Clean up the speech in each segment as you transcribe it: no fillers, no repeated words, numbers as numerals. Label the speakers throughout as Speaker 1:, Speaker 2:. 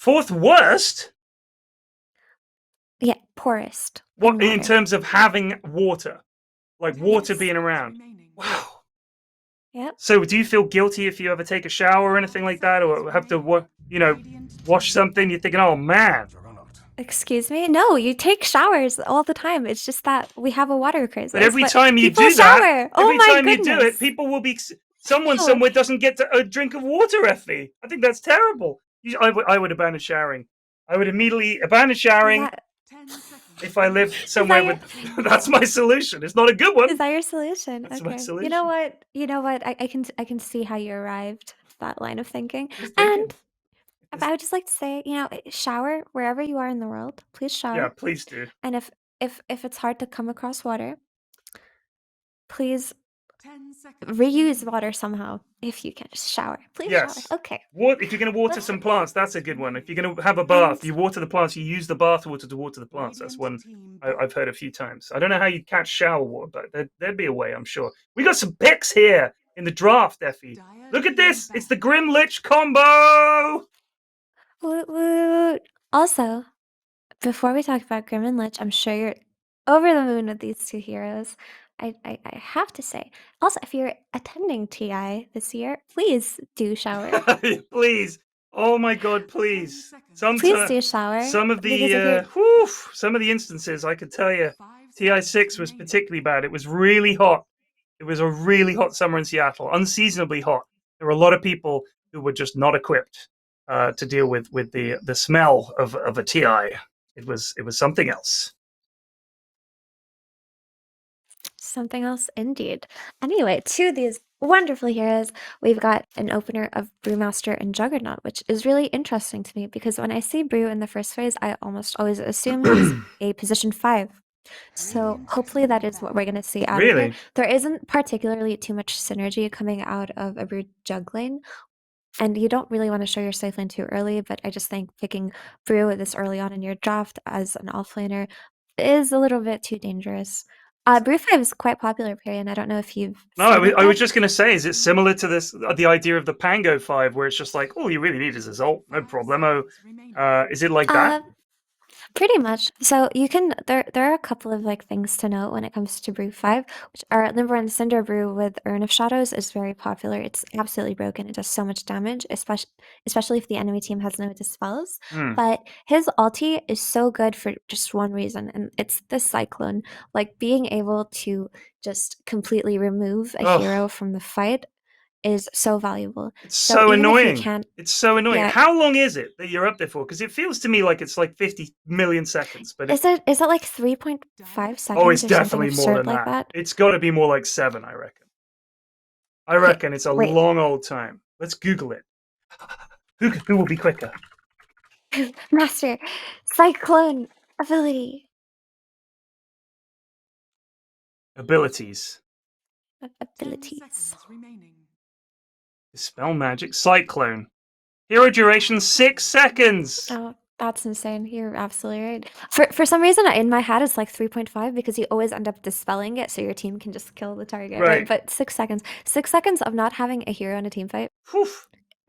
Speaker 1: Fourth worst?
Speaker 2: Yeah, poorest.
Speaker 1: What in
Speaker 2: water.
Speaker 1: terms of having water? Like water
Speaker 2: Yes.
Speaker 1: being around? Wow.
Speaker 2: Yep.
Speaker 1: So do you feel guilty if you ever take a shower or anything like that, or have to, wash something? You're thinking, oh man.
Speaker 2: Excuse me? No, you take showers all the time. It's just that we have a water
Speaker 1: But
Speaker 2: crisis.
Speaker 1: every
Speaker 2: But
Speaker 1: time you
Speaker 2: people
Speaker 1: do that,
Speaker 2: shower. Oh my goodness.
Speaker 1: people will be. Someone
Speaker 2: Ew.
Speaker 1: somewhere doesn't get a drink of water, Effie. I think that's terrible. I would abandon showering. I would immediately abandon
Speaker 2: Is
Speaker 1: showering
Speaker 2: that
Speaker 1: if I lived
Speaker 2: is that
Speaker 1: somewhere
Speaker 2: your
Speaker 1: with. That's my solution. It's not a good one.
Speaker 2: is that your solution?
Speaker 1: That's my
Speaker 2: Okay. You know
Speaker 1: solution.
Speaker 2: what? You know what? I can see how you arrived to that line of thinking.
Speaker 1: Just thinking.
Speaker 2: And I would just like to say, shower wherever you are in the world. Please shower.
Speaker 1: Yeah, please do.
Speaker 2: And if it's hard to come across water, please reuse water somehow. If you can, just shower. Please shower.
Speaker 1: Yes.
Speaker 2: Okay.
Speaker 1: If you're going to water some plants, that's a good one. If you're going to have a
Speaker 2: And
Speaker 1: bath, you water the plants. You use the bath water to water the plants. That's one I've heard a few times. I don't know how you catch shower water, but there'd be a way, I'm sure. We got some picks here in the draft, Effie. Look at this. It's the Grim Lich combo.
Speaker 2: woot woot. Also, before we talk about Grim and Lich, I'm sure you're over the moon with these two heroes. I have to say. Also, if you're attending TI this year, please do shower.
Speaker 1: Please. Oh my God, please.
Speaker 2: Please do shower
Speaker 1: Some of
Speaker 2: because if
Speaker 1: the
Speaker 2: you're
Speaker 1: some of the instances I could tell you, TI6 was particularly bad. It was really hot. It was a really hot summer in Seattle, unseasonably hot. There were a lot of people who were just not equipped to deal with the smell of a TI. It was something else.
Speaker 2: something else indeed. Anyway, to these wonderful heroes, we've got an opener of Brewmaster and Juggernaut, which is really interesting to me because when I see Brew in the first phase, I almost always assume he's a position 5. So hopefully that is what we're going to see out of here.
Speaker 1: Really?
Speaker 2: There isn't particularly too much synergy coming out of a Brew jug lane, and you don't really want to show your safe lane too early, but I just think picking Brew this early on in your draft as an off laner is a little bit too dangerous. Brew 5 is quite popular, Perry, and I don't know if you've
Speaker 1: No,
Speaker 2: seen it
Speaker 1: I was
Speaker 2: yet.
Speaker 1: just going to say, is it similar to this the idea of the Pango 5, where it's just like, all you really need is his ult, no problemo. Is it like that?
Speaker 2: Uh, Pretty much. So you can there are a couple of like things to note when it comes to Brew 5, which are number one, Cinder Brew with Urn of Shadows is very popular. It's absolutely broken. It does so much damage, especially if the enemy team has no dispels.
Speaker 1: Hmm.
Speaker 2: But his ulti is so good for just one reason, and it's the Cyclone. Like being able to just completely remove a
Speaker 1: Oh,
Speaker 2: hero from the fight is so valuable.
Speaker 1: it's
Speaker 2: So
Speaker 1: so
Speaker 2: even if you
Speaker 1: annoying.
Speaker 2: can't,
Speaker 1: It's so annoying.
Speaker 2: yeah,
Speaker 1: How long is it that you're up there for? Because it feels to me like it's like 50 million seconds, but
Speaker 2: is it like 3.5
Speaker 1: oh, it's
Speaker 2: seconds or something
Speaker 1: definitely more
Speaker 2: absurd
Speaker 1: than
Speaker 2: like
Speaker 1: that.
Speaker 2: that?
Speaker 1: It's got to be more like 7, I reckon. I
Speaker 2: Okay,
Speaker 1: reckon it's a
Speaker 2: wait.
Speaker 1: long old time. Let's Google it. Who will be quicker?
Speaker 2: Master, Cyclone ability.
Speaker 1: Abilities.
Speaker 2: Abilities.
Speaker 1: Dispel magic. Cyclone. Hero duration 6 seconds.
Speaker 2: Oh, that's insane. You're absolutely right. For some reason, in my head, it's like 3.5 because you always end up dispelling it so your team can just kill the target, right?
Speaker 1: Right.
Speaker 2: But 6 seconds. 6 seconds of not having a hero in a team fight,
Speaker 1: Whew.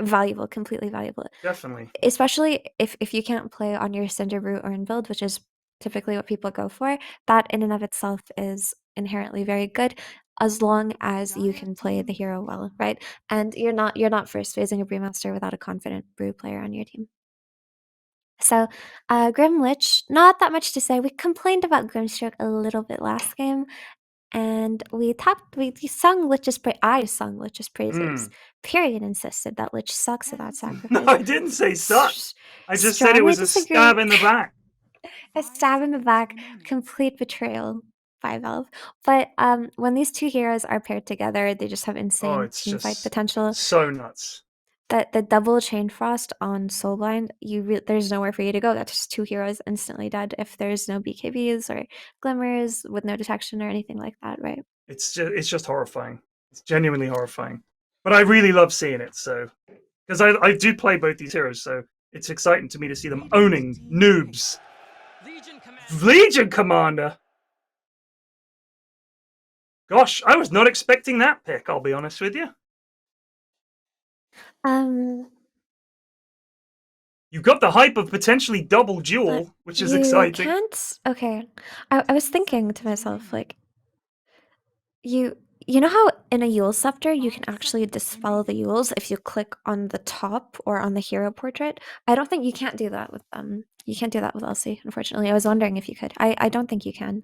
Speaker 2: valuable, completely valuable.
Speaker 1: Definitely.
Speaker 2: Especially if you can't play on your Cinder Brew or in build, which is typically what people go for, that in and of itself is inherently very good as long as you can play the hero well, right? And you're not first phasing a Brewmaster without a confident Brew player on your team. So, Grim Lich, not that much to say. We complained about Grimstroke a little bit last game, and we sung Lich's I sung Lich's praises.
Speaker 1: Hmm.
Speaker 2: Period insisted that Lich sucks without
Speaker 1: No,
Speaker 2: sacrifice.
Speaker 1: I didn't say sucks. I just said it
Speaker 2: Strongly
Speaker 1: was a stab
Speaker 2: disagree.
Speaker 1: in the back.
Speaker 2: A stab in the back, complete betrayal by Valve. But when these two heroes are paired together, they just have
Speaker 1: Oh,
Speaker 2: insane
Speaker 1: it's
Speaker 2: team fight
Speaker 1: just
Speaker 2: potential.
Speaker 1: so nuts.
Speaker 2: The double chain frost on Soulblind, there's nowhere for you to go. That's just two heroes instantly dead if there's no BKBs or glimmers with no detection or anything like that, right?
Speaker 1: It's just horrifying. It's genuinely horrifying. But I really love seeing it, so because I do play both these heroes, so it's exciting to me to see them owning noobs. Legion Commander. Gosh, I was not expecting that pick, I'll be honest with you.
Speaker 2: Um,
Speaker 1: You've got the hype of potentially double
Speaker 2: But
Speaker 1: duel, which is
Speaker 2: you
Speaker 1: exciting.
Speaker 2: can't. Okay, I was thinking to myself, like, you you know how in a Yule scepter you can actually dispel the Yules if you click on the top or on the hero portrait? I don't think you can't do that with you can't do that with Elsie, unfortunately. I was wondering if you could. I don't think you can.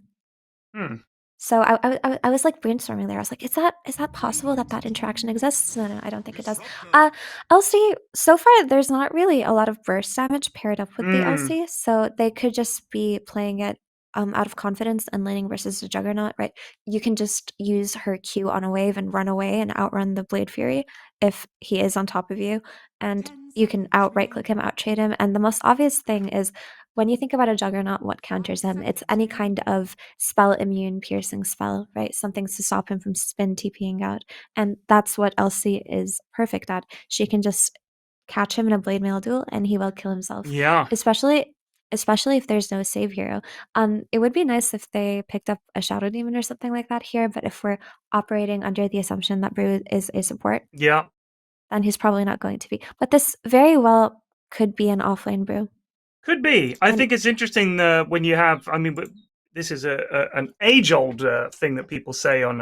Speaker 1: Hmm.
Speaker 2: So I was like brainstorming there. I was like, is that possible that that interaction exists? No, I don't think it does. Uh, Elsie, so far there's not really a lot of burst damage paired up with the
Speaker 1: Hmm.
Speaker 2: Elsie, so they could just be playing it out of confidence and laning versus the Juggernaut, right? You can just use her Q on a wave and run away and outrun the Blade Fury if he is on top of you, and you can out right click him, out trade him. And the most obvious thing is when you think about a Juggernaut, what counters him? It's any kind of spell immune piercing spell, right? Something to stop him from spin TPing out. And that's what Elsie is perfect at. She can just catch him in a blade mail duel and he will kill himself.
Speaker 1: Yeah.
Speaker 2: Especially if there's no save hero. It would be nice if they picked up a Shadow Demon or something like that here, but if we're operating under the assumption that Brew is a support,
Speaker 1: Yeah.
Speaker 2: then he's probably not going to be. But this very well could be an offlane Brew.
Speaker 1: Could be. I
Speaker 2: And
Speaker 1: think it's interesting when you have. I mean, this is an age-old thing that people say on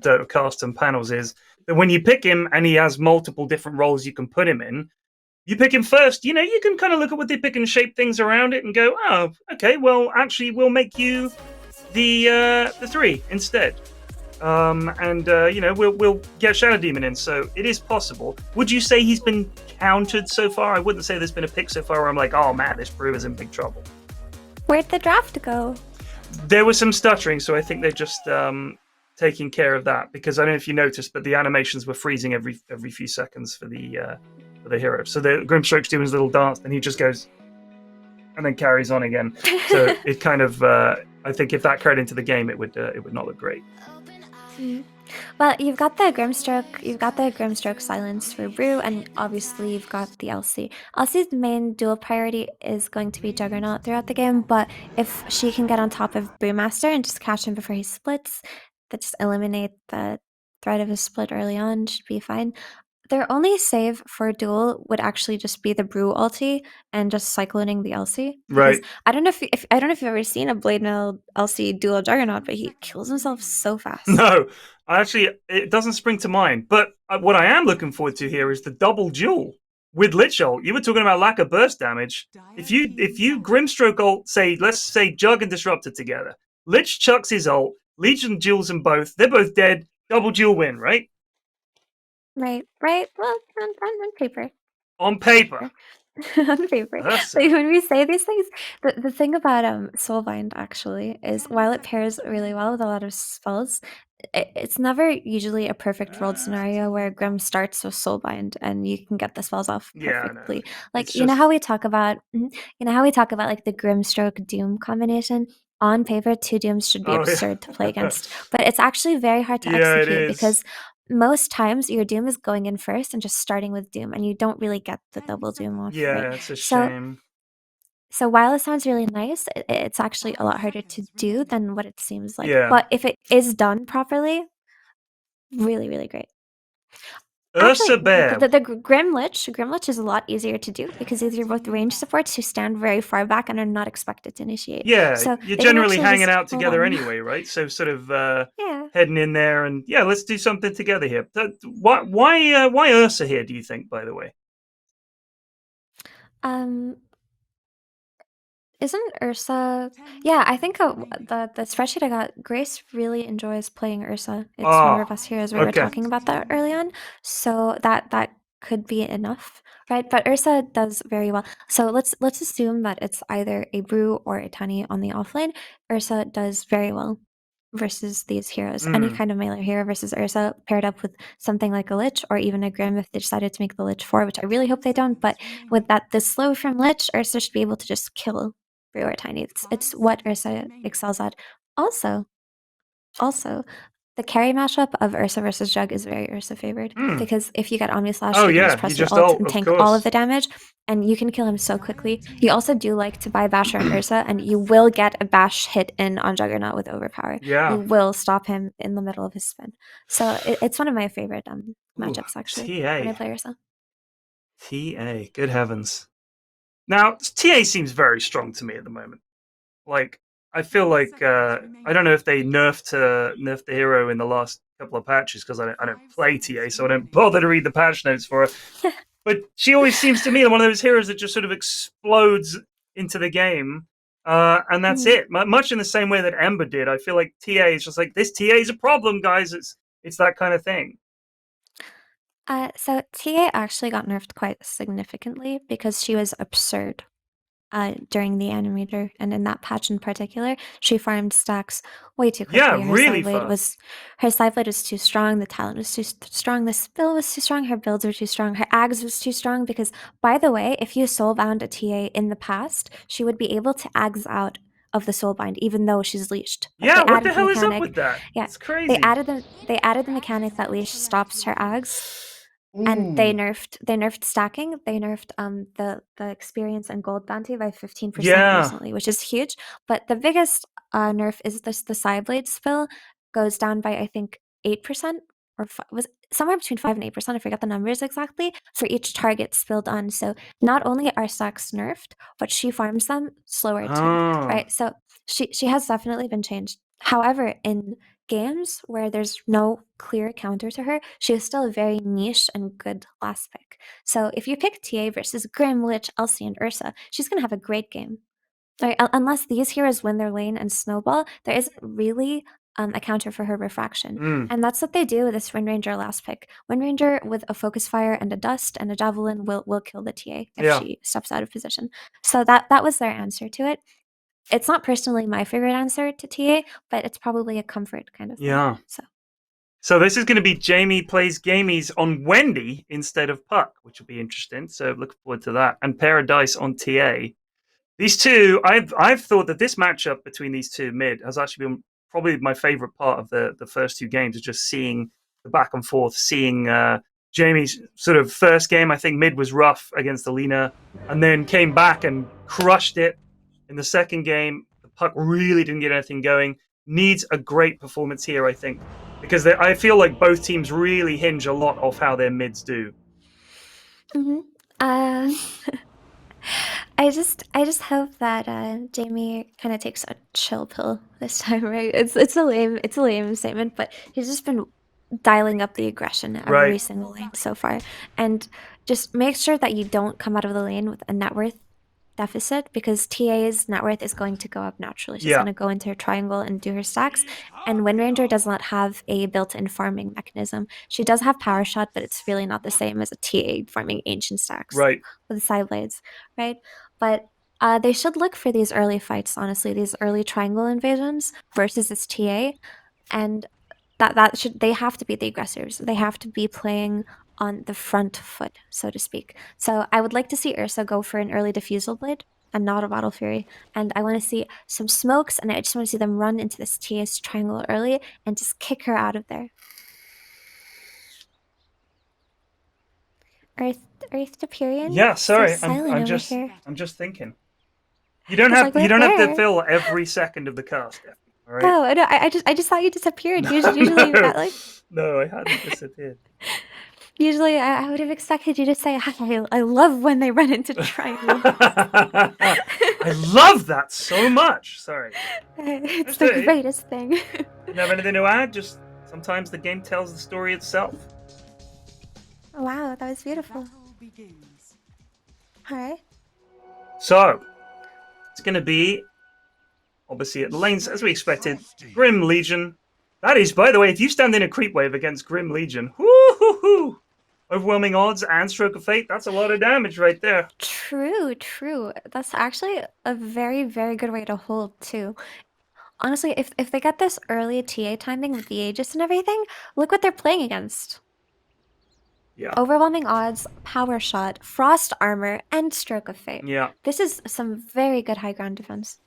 Speaker 1: Dota cast and panels is that when you pick him and he has multiple different roles you can put him in, you pick him first. You know, you can kind of look at what they pick and shape things around it and go, oh, okay, well, actually, we'll make you the three instead. And you know, we'll get Shadow Demon in, so it is possible. Would you say he's been countered so far? I wouldn't say there's been a pick so far where I'm like, oh man, this brew is in big trouble.
Speaker 2: where'd the draft go?
Speaker 1: There was some stuttering, so I think they're just taking care of that, because I don't know if you noticed, but the animations were freezing every few seconds for the hero. So the Grimstroke's doing his little dance, and he just goes and then carries on again. So it kind of, I think if that carried into the game, it would not look great.
Speaker 2: Mm. Well, you've got the Grimstroke silence for Brew, and obviously you've got the Elsie. Elsie's main dual priority is going to be Juggernaut throughout the game, but if she can get on top of Brewmaster and just catch him before he splits, that just eliminate the threat of a split early on, should be fine. Their only save for duel would actually just be the Brew ulti and just cycloning the Elsie. Because
Speaker 1: Right.
Speaker 2: I don't know if I don't know if you've ever seen a Blade Mail Elsie dual Juggernaut, but he kills himself so fast.
Speaker 1: No, I actually, it doesn't spring to mind. But what I am looking forward to here is the double duel with Lich ult. You were talking about lack of burst damage. If you Grimstroke ult, say let's say Jug and Disruptor together, Lich chucks his ult, Legion duels them both. They're both dead. Double duel win, right?
Speaker 2: Right, right. Well, on paper.
Speaker 1: On paper.
Speaker 2: On paper. Like
Speaker 1: Ursa.
Speaker 2: when we say these things, the thing about Soulbind actually is while it pairs really well with a lot of spells, it's never usually a perfect world scenario where Grim starts with Soulbind and you can get the spells off
Speaker 1: Yeah, I know.
Speaker 2: perfectly. Like
Speaker 1: It's
Speaker 2: you know how
Speaker 1: just
Speaker 2: we talk about you know how we talk about like the Grimstroke Doom combination? On paper, two Dooms should be
Speaker 1: oh
Speaker 2: absurd to play
Speaker 1: yeah,
Speaker 2: against, but it's actually very hard to
Speaker 1: yeah, it
Speaker 2: execute
Speaker 1: is.
Speaker 2: because most times your Doom is going in first and just starting with Doom, and you don't really get the double Doom off, right?
Speaker 1: Yeah, it's a
Speaker 2: So,
Speaker 1: shame.
Speaker 2: so while it sounds really nice, it's actually a lot harder to do than what it seems like.
Speaker 1: Yeah,
Speaker 2: But if it is done properly, really, really great.
Speaker 1: Ursa
Speaker 2: Actually,
Speaker 1: Bear.
Speaker 2: the Grim Lich is a lot easier to do because these are both range supports who stand very far back and are not expected to initiate.
Speaker 1: Yeah,
Speaker 2: So
Speaker 1: you're
Speaker 2: they can
Speaker 1: generally
Speaker 2: actually
Speaker 1: hanging
Speaker 2: just
Speaker 1: out
Speaker 2: pull
Speaker 1: together
Speaker 2: one.
Speaker 1: anyway, right? So sort of
Speaker 2: Yeah.
Speaker 1: heading in there and yeah, let's do something together here. Why Ursa here? Do you think, by the way?
Speaker 2: Um, Isn't Ursa? Yeah, I think the spreadsheet I got, Grace really enjoys playing Ursa. It's one of
Speaker 1: Oh,
Speaker 2: her best heroes. We were
Speaker 1: okay.
Speaker 2: talking about that early on, so that could be enough, right? But Ursa does very well. So let's assume that it's either a Brew or a Tiny on the offlane. Ursa does very well versus these heroes. Any
Speaker 1: Mm,
Speaker 2: kind of melee hero versus Ursa paired up with something like a Lich or even a Grim if they decided to make the Lich 4, which I really hope they don't. But with that the slow from Lich, Ursa should be able to just kill Brew or Tiny. It's what Ursa excels at. Also, also, the carry mashup of Ursa versus Jug is very Ursa favored
Speaker 1: mm.
Speaker 2: because if you get Omni Slash,
Speaker 1: Oh
Speaker 2: you can just
Speaker 1: yeah, you
Speaker 2: press your
Speaker 1: just
Speaker 2: ult
Speaker 1: ult,
Speaker 2: and
Speaker 1: of
Speaker 2: tank all of
Speaker 1: course.
Speaker 2: the damage, and you can kill him so quickly. You also do like to buy Basher and Ursa, and you will get a Bash hit in on Juggernaut with Overpower. You
Speaker 1: Yeah.
Speaker 2: will stop him in the middle of his spin. So it's one of my favorite
Speaker 1: Ooh,
Speaker 2: matchups actually when I
Speaker 1: TA.
Speaker 2: play Ursa.
Speaker 1: TA. Good heavens. Now, TA seems very strong to me at the moment. Like, I feel like I don't know if they nerfed the hero in the last couple of patches because I don't play TA, so I don't bother to read the patch notes for her. But she always seems to me one of those heroes that just sort of explodes into the game, and that's
Speaker 2: Mhm.
Speaker 1: it. Much in the same way that Ember did. I feel like TA is just like this. TA is a problem, guys. It's that kind of thing.
Speaker 2: So TA actually got nerfed quite significantly because she was absurd. During the animator, and in that patch in particular, she farmed stacks way too
Speaker 1: Yeah,
Speaker 2: quickly.
Speaker 1: really fast.
Speaker 2: Her side blade was too strong, the talent was too strong, the spill was too strong, her builds were too strong, her ags was too strong. Because, by the way, if you soulbound a TA in the past, she would be able to ags out of the soulbind even though she's leashed. Like
Speaker 1: Yeah,
Speaker 2: they
Speaker 1: what the
Speaker 2: added the
Speaker 1: hell is up
Speaker 2: mechanic,
Speaker 1: with that?
Speaker 2: yeah,
Speaker 1: That's crazy.
Speaker 2: they added the mechanic that leash stops her ags, and
Speaker 1: Ooh.
Speaker 2: they nerfed stacking. They nerfed the experience and gold bounty by 15%
Speaker 1: Yeah.
Speaker 2: recently, which is huge. But the biggest nerf is this: the side blade spill goes down by, I think, 8%, or was somewhere between 5 and 8%. I forget the numbers exactly for each target spilled on. So not only are stacks nerfed, but she farms them slower too,
Speaker 1: Oh.
Speaker 2: right? So she has definitely been changed. However, in games where there's no clear counter to her, she is still a very niche and good last pick. So if you pick TA versus Grim, Lich, Elsie, and Ursa, she's going to have a great game. Right? Unless these heroes win their lane and snowball, there isn't really a counter for her refraction.
Speaker 1: Mm.
Speaker 2: And that's what they do with this Wind Ranger last pick. Wind Ranger with a Focus Fire and a Dust and a Javelin will kill the TA if
Speaker 1: Yeah.
Speaker 2: she steps out of position. So that was their answer to it. It's not personally my favorite answer to TA, but it's probably a comfort kind of thing.
Speaker 1: Yeah.
Speaker 2: So.
Speaker 1: So this is going to be Jamie plays Gamies on Wendy instead of Puck, which will be interesting. So looking forward to that. And Paradise on TA. These two, I've thought that this matchup between these two mid has actually been probably my favorite part of the first two games, is just seeing the back and forth, seeing Jamie's sort of first game. I think mid was rough against Alina, and then came back and crushed it in the second game. The Puck really didn't get anything going. Needs a great performance here, I think, because I feel like both teams really hinge a lot off how their mids do.
Speaker 2: Mhm. Uh, I just hope that Jamie kind of takes a chill pill this time, right? It's a lame statement, but he's just been dialing up the aggression every
Speaker 1: Right.
Speaker 2: single lane so far, and just make sure that you don't come out of the lane with a net worth deficit, because TA's net worth is going to go up naturally. She's
Speaker 1: Yeah.
Speaker 2: going to go into her triangle and do her stacks. And Wind Ranger does not have a built-in farming mechanism. She does have Power Shot, but it's really not the same as a TA farming ancient stacks
Speaker 1: Right.
Speaker 2: with side blades, right? But they should look for these early fights, honestly, these early triangle invasions versus this TA, and that should they have to be the aggressors. They have to be playing on the front foot, so to speak. So I would like to see Ursa go for an early diffusal blade and not a Battle Fury. And I want to see some smokes, and I just want to see them run into this TS triangle early and just kick her out of there. Earth Earth to Pyrian?
Speaker 1: Yeah.
Speaker 2: So
Speaker 1: Sorry,
Speaker 2: silent over here.
Speaker 1: I'm just thinking.
Speaker 2: It's like
Speaker 1: You
Speaker 2: right
Speaker 1: don't have to
Speaker 2: there.
Speaker 1: fill every second of the cast, Effie, all right?
Speaker 2: Oh, no, I just thought you disappeared. Usually
Speaker 1: No,
Speaker 2: that like
Speaker 1: no, I hadn't disappeared.
Speaker 2: usually I would have expected you to say, I love when they run into triangles.
Speaker 1: I love that so much. Sorry.
Speaker 2: It's
Speaker 1: Just
Speaker 2: the
Speaker 1: didn't
Speaker 2: greatest thing.
Speaker 1: have anything to add. Just sometimes the game tells the story itself.
Speaker 2: Wow, that was beautiful. All right.
Speaker 1: So it's going to be obviously at the lanes as we expected. Grim Legion. That is, by the way, if you stand in a creep wave against Grim Legion, whoo, overwhelming odds and stroke of fate. That's a lot of damage right there.
Speaker 2: True, true. That's actually a very, very good way to hold too. Honestly, if they get this early TA timing with the Aegis and everything, look what they're playing against.
Speaker 1: Yeah,
Speaker 2: Overwhelming odds, power shot, frost armor, and stroke of fate.
Speaker 1: yeah.
Speaker 2: This is some very good high ground defense.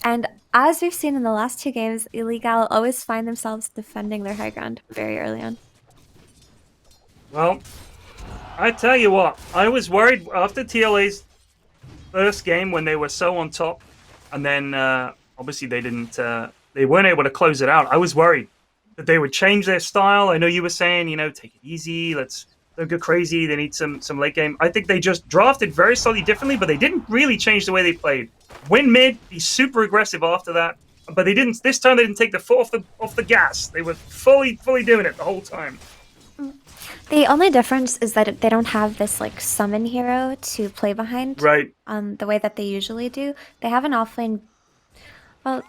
Speaker 2: And as we've seen in the last two games, IlleGAL always find themselves defending their high ground very early on.
Speaker 1: Well, I tell you what, I was worried after TLA's first game when they were so on top, and then obviously they weren't able to close it out. I was worried that they would change their style. I know you were saying, take it easy, let's They'll go crazy. They need some late game. I think they just drafted very slightly differently, but they didn't really change the way they played. Win mid, be super aggressive after that. But they didn't. This time they didn't take the foot off the gas. They were fully doing it the whole time.
Speaker 2: The only difference is that they don't have this like summon hero to play behind.
Speaker 1: Right.
Speaker 2: The way that they usually do. They have an offlane. Well,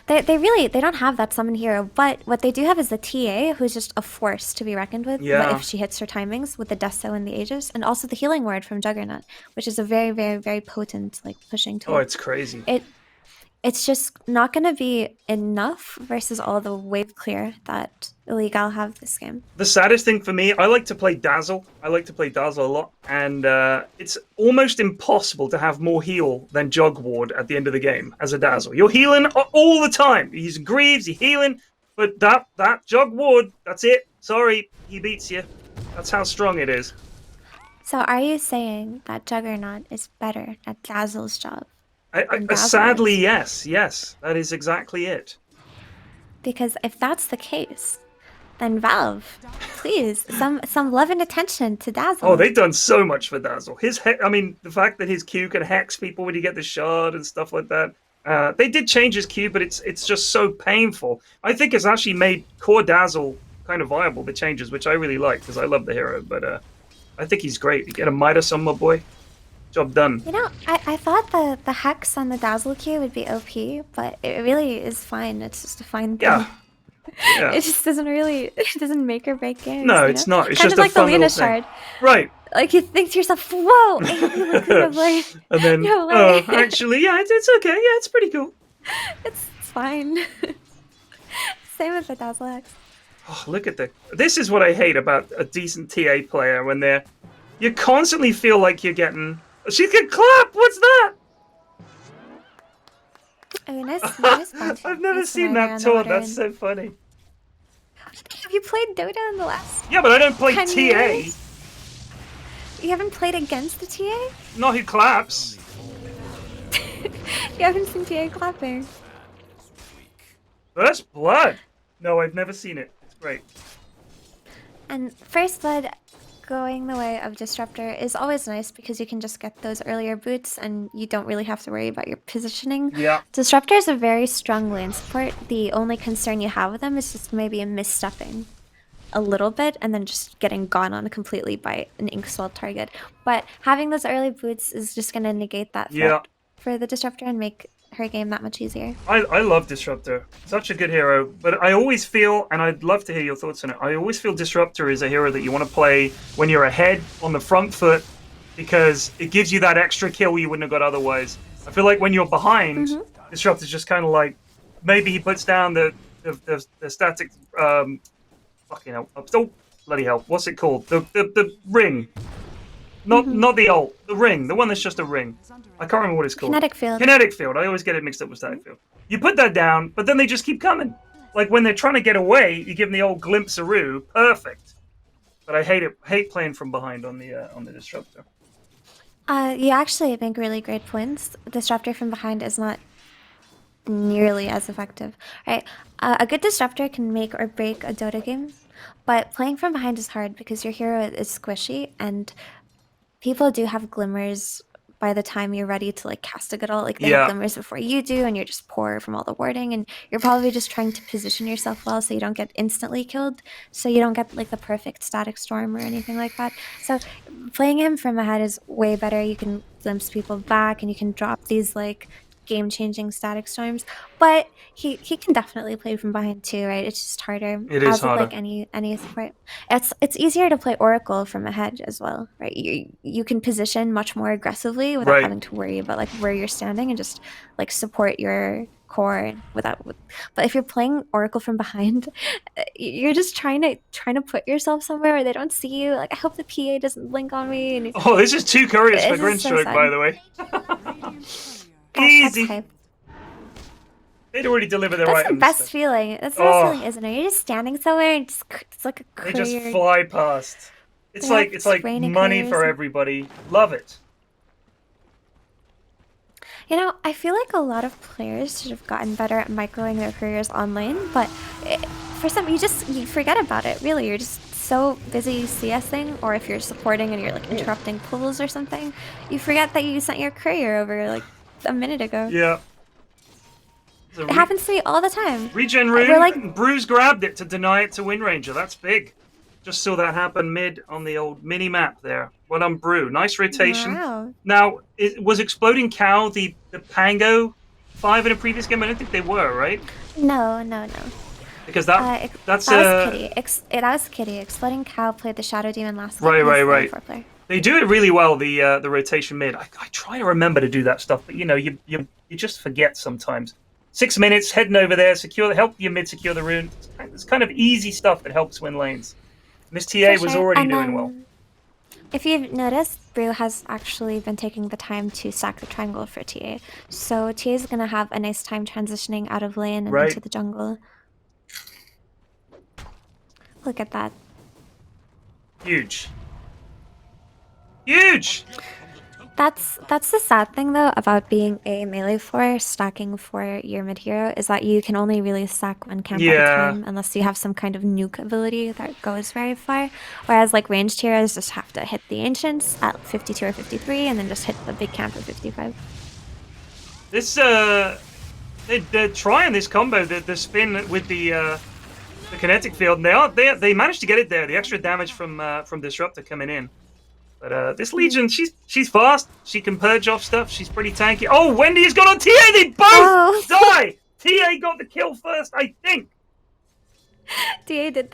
Speaker 2: they don't have that summon hero, but what they do have is the TA, who's just a force to be reckoned with.
Speaker 1: Yeah.
Speaker 2: If she hits her timings with the Desto and the Aegis, and also the healing word from Juggernaut, which is a very, very, very potent like pushing tool.
Speaker 1: Oh, it's crazy.
Speaker 2: It's just not going to be enough versus all the wave clear that IlleGAL have this game.
Speaker 1: The saddest thing for me, I like to play Dazzle. I like to play Dazzle a lot, and it's almost impossible to have more heal than Jug Ward at the end of the game as a Dazzle. You're healing all the time. He's Greaves, you're healing, but that Jug Ward, that's it. Sorry, he beats you. That's how strong it is.
Speaker 2: So are you saying that Juggernaut is better at Dazzle's job?
Speaker 1: Sadly, yes, that is exactly it.
Speaker 2: Because if that's the case, then Valve, please, some love and attention to Dazzle.
Speaker 1: Oh, they've done so much for Dazzle. The fact that his Q can hex people when you get the shard and stuff like that. They did change his Q, but it's just so painful. I think it's actually made core Dazzle kind of viable, the changes, which I really like, because I love the hero, but I think he's great. You get a Midas on my boy. Job done.
Speaker 2: You know, I thought the hex on the Dazzle Q would be OP, but it really is fine. It's just a fine thing.
Speaker 1: Yeah.
Speaker 2: It just doesn't make or break games.
Speaker 1: No, it's not. It's
Speaker 2: kind
Speaker 1: just
Speaker 2: of
Speaker 1: a
Speaker 2: like
Speaker 1: fun
Speaker 2: the
Speaker 1: little
Speaker 2: Lena
Speaker 1: thing.
Speaker 2: shard.
Speaker 1: Right.
Speaker 2: Like you think to yourself, whoa,
Speaker 1: and then, actually, yeah, it's okay. Yeah, it's pretty cool.
Speaker 2: It's fine. Same with the Dazzle Hex.
Speaker 1: Oh, look at this is what I hate about a decent TA player when you constantly feel like you're getting. She can clap! What's that?
Speaker 2: Oh, nice
Speaker 1: I've never seen that taunt. That's so funny.
Speaker 2: Have you played Dota in the last?
Speaker 1: Yeah, but I don't play
Speaker 2: 10
Speaker 1: TA.
Speaker 2: years? You haven't played against the TA?
Speaker 1: Not who claps.
Speaker 2: You haven't seen TA clapping.
Speaker 1: First Blood. No, I've never seen it. It's great.
Speaker 2: And First Blood going the way of Disruptor is always nice because you can just get those earlier boots and you don't really have to worry about your positioning.
Speaker 1: Yeah.
Speaker 2: Disruptor is a very strong lane support. The only concern you have with them is just maybe a misstepping a little bit and then just getting gone on completely by an Inkswell target. But having those early boots is just going to negate that threat for the Disruptor and make her game that much easier.
Speaker 1: I love Disruptor. Such a good hero. But I always feel, and I'd love to hear your thoughts on it, I always feel Disruptor is a hero that you want to play when you're ahead on the front foot because it gives you that extra kill you wouldn't have got otherwise. I feel like when you're behind, Disruptor's just kind of like, maybe he puts down the static, fucking hell, oh, bloody hell, what's it called? The ring. Not the ult, the ring, the one that's just a ring. I can't remember what it's called.
Speaker 2: Kinetic field.
Speaker 1: Kinetic field. I always get it mixed up with static field. You put that down, but then they just keep coming. Like when they're trying to get away, you give them the old glimpse-a-roo. Perfect. But I hate playing from behind on the Disruptor.
Speaker 2: You actually make really great points. Disruptor from behind is not nearly as effective, right? A good Disruptor can make or break a Dota game, but playing from behind is hard because your hero is squishy and people do have glimmers by the time you're ready to like cast a good ult. Like they have glimmers before you do and you're just poor from all the warding and you're probably just trying to position yourself well so you don't get instantly killed, so you don't get like the perfect static storm or anything like that. So playing him from ahead is way better. You can glimpse people back and you can drop these like game-changing static storms, but he can definitely play from behind too, right? It's just harder.
Speaker 1: It is harder.
Speaker 2: Like any support. It's easier to play Oracle from ahead as well, right? You can position much more aggressively without having to worry about like where you're standing and just like support your core but if you're playing Oracle from behind, you're just trying to put yourself somewhere where they don't see you. Like I hope the PA doesn't blink on me. And
Speaker 1: oh, this is 2 couriers for Grinstroke, by the way. Easy. They'd already deliver their items.
Speaker 2: That's the best feeling. That's the best feeling, isn't it? You're just standing somewhere and it's like a courier.
Speaker 1: They just fly past. It's like money for everybody. Love it.
Speaker 2: You know, I feel like a lot of players should have gotten better at microing their couriers on lane, but for some, you forget about it. Really, you're just so busy CSing, or if you're supporting and you're like interrupting pulls or something, you forget that you sent your courier over like a minute ago.
Speaker 1: Yeah.
Speaker 2: It happens to me all the time.
Speaker 1: Regen
Speaker 2: We're like,
Speaker 1: rune. Bruce grabbed it to deny it to Wind Ranger. That's big. Just saw that happen mid on the old mini map there. Well done, Brew. Nice rotation.
Speaker 2: wow.
Speaker 1: Now, was Exploding Cow the Pango 5 in a previous game? I don't think they were, right?
Speaker 2: No.
Speaker 1: Because
Speaker 2: that was Kitty. That was Kitty. Exploding Cow played the Shadow Demon last time.
Speaker 1: Right. They do it really well, the rotation mid. I try to remember to do that stuff, but you just forget sometimes. 6 minutes, heading over there, help your mid secure the rune. It's kind of easy stuff that helps win lanes. Miss TA was already doing well.
Speaker 2: If you've noticed, Brew has actually been taking the time to stack the triangle for TA. So TA is going to have a nice time transitioning out of lane and into the jungle. Look at that.
Speaker 1: Huge.
Speaker 2: That's the sad thing though about being a melee for stacking for your mid hero is that you can only really stack one camp at a time unless you have some kind of nuke ability that goes very far. Whereas like ranged heroes just have to hit the ancients at 52 or 53 and then just hit the big camp at 55.
Speaker 1: This they're trying this combo, the spin with the kinetic field, and they managed to get it there. The extra damage from Disruptor coming in. But this Legion, she's fast. She can purge off stuff. She's pretty tanky. Oh, Wendy has got on TA. They both die. TA got the kill first, I think.
Speaker 2: TA did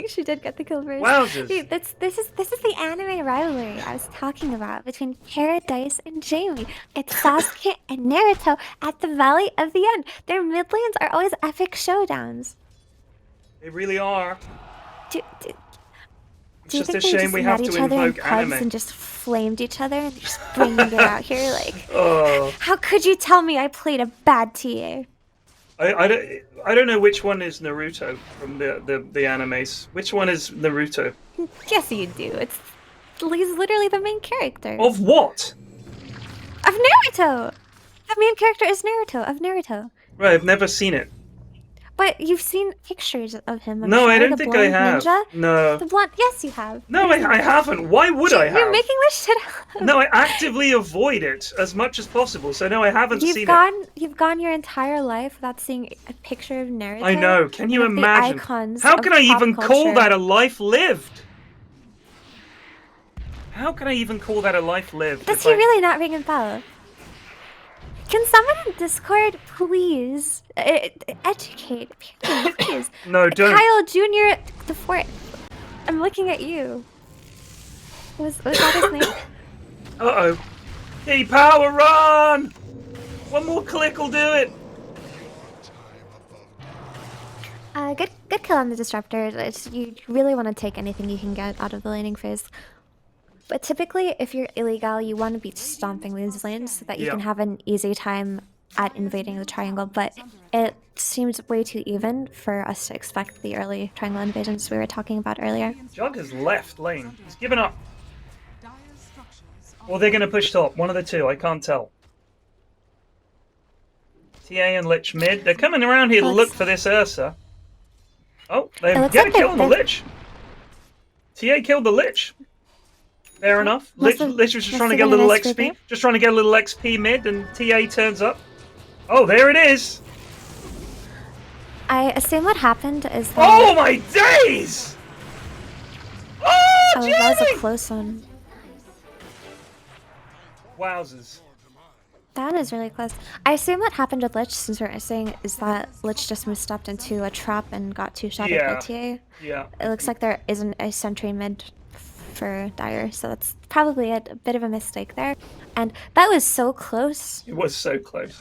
Speaker 2: she did get the kill first.
Speaker 1: Wowzers.
Speaker 2: Dude, this is the anime rivalry I was talking about between Paradise and Jamie. It's Sasuke and Naruto at the Valley of the End. Their mid lanes are always epic showdowns.
Speaker 1: They really are.
Speaker 2: Do you think they just met each other in pubs and just flamed each other and just bringing it out here? Like, how could you tell me I played a bad TA?
Speaker 1: I don't know which one is Naruto from the animes. Which one is Naruto?
Speaker 2: Yes, you do. He's literally the main character.
Speaker 1: Of what?
Speaker 2: Of Naruto! The main character is Naruto, of Naruto.
Speaker 1: Right, I've never seen it.
Speaker 2: But you've seen pictures of him.
Speaker 1: No, I don't think I have.
Speaker 2: Ninja?
Speaker 1: No.
Speaker 2: The blonde. Yes, you have.
Speaker 1: No, I haven't. Why would I have?
Speaker 2: You're making this shit up.
Speaker 1: No, I actively avoid it as much as possible. So no, I haven't seen it.
Speaker 2: You've gone your entire life without seeing a picture of Naruto.
Speaker 1: I know. Can you imagine? How can I even call that a life lived? How can I even call that a life lived?
Speaker 2: Does he really not ring a bell? Can someone in Discord please educate people, please?
Speaker 1: No, don't.
Speaker 2: Kyle Jr. the Fourth. I'm looking at you. Was that his name?
Speaker 1: Uh-oh. Hey, power run! One more click will do it.
Speaker 2: Good kill on the Disruptor. You really want to take anything you can get out of the laning phase. But typically, if you're IlleGAL, you want to be stomping these lanes so that you can have an easy time at invading the triangle. But it seems way too even for us to expect the early triangle invasions we were talking about earlier.
Speaker 1: Jug has left lane. He's given up. Or they're going to push top. One of the two. I can't tell. TA and Lich mid. They're coming around here to look for this Ursa. Oh, they get a kill on the Lich. TA killed the Lich. Fair enough. Lich was just trying to get a little XP. Just trying to get a little XP mid, and TA turns up. Oh, there it is.
Speaker 2: I assume what happened is that...
Speaker 1: Oh my days! Oh, Jamie!
Speaker 2: That was a close one.
Speaker 1: Wowzers.
Speaker 2: That one is really close. I assume what happened with Lich, since we're saying, is that Lich just misstepped into a trap and got two-shotted by TA.
Speaker 1: Yeah.
Speaker 2: It looks like there isn't a sentry mid for Dire, so that's probably a bit of a mistake there. And that was so close.
Speaker 1: It was so close.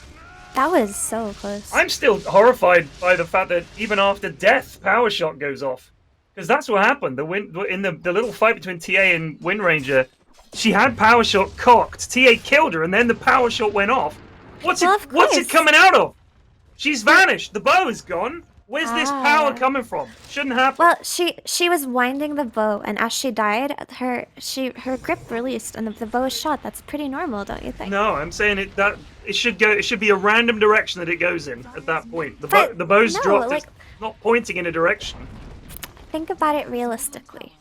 Speaker 2: That was so close.
Speaker 1: I'm still horrified by the fact that even after death, Power Shot goes off. Because that's what happened. In the little fight between TA and Wind Ranger, she had Power Shot cocked. TA killed her, and then the Power Shot went off. What's it coming out of? She's vanished. The bow is gone. Where's this power coming from? Shouldn't happen.
Speaker 2: Well, she was winding the bow, and as she died, her grip released, and the bow is shot. That's pretty normal, don't you think?
Speaker 1: No, I'm saying it should go. It should be a random direction that it goes in at that point. The bow's dropped. It's not pointing in a direction.
Speaker 2: Think about it realistically.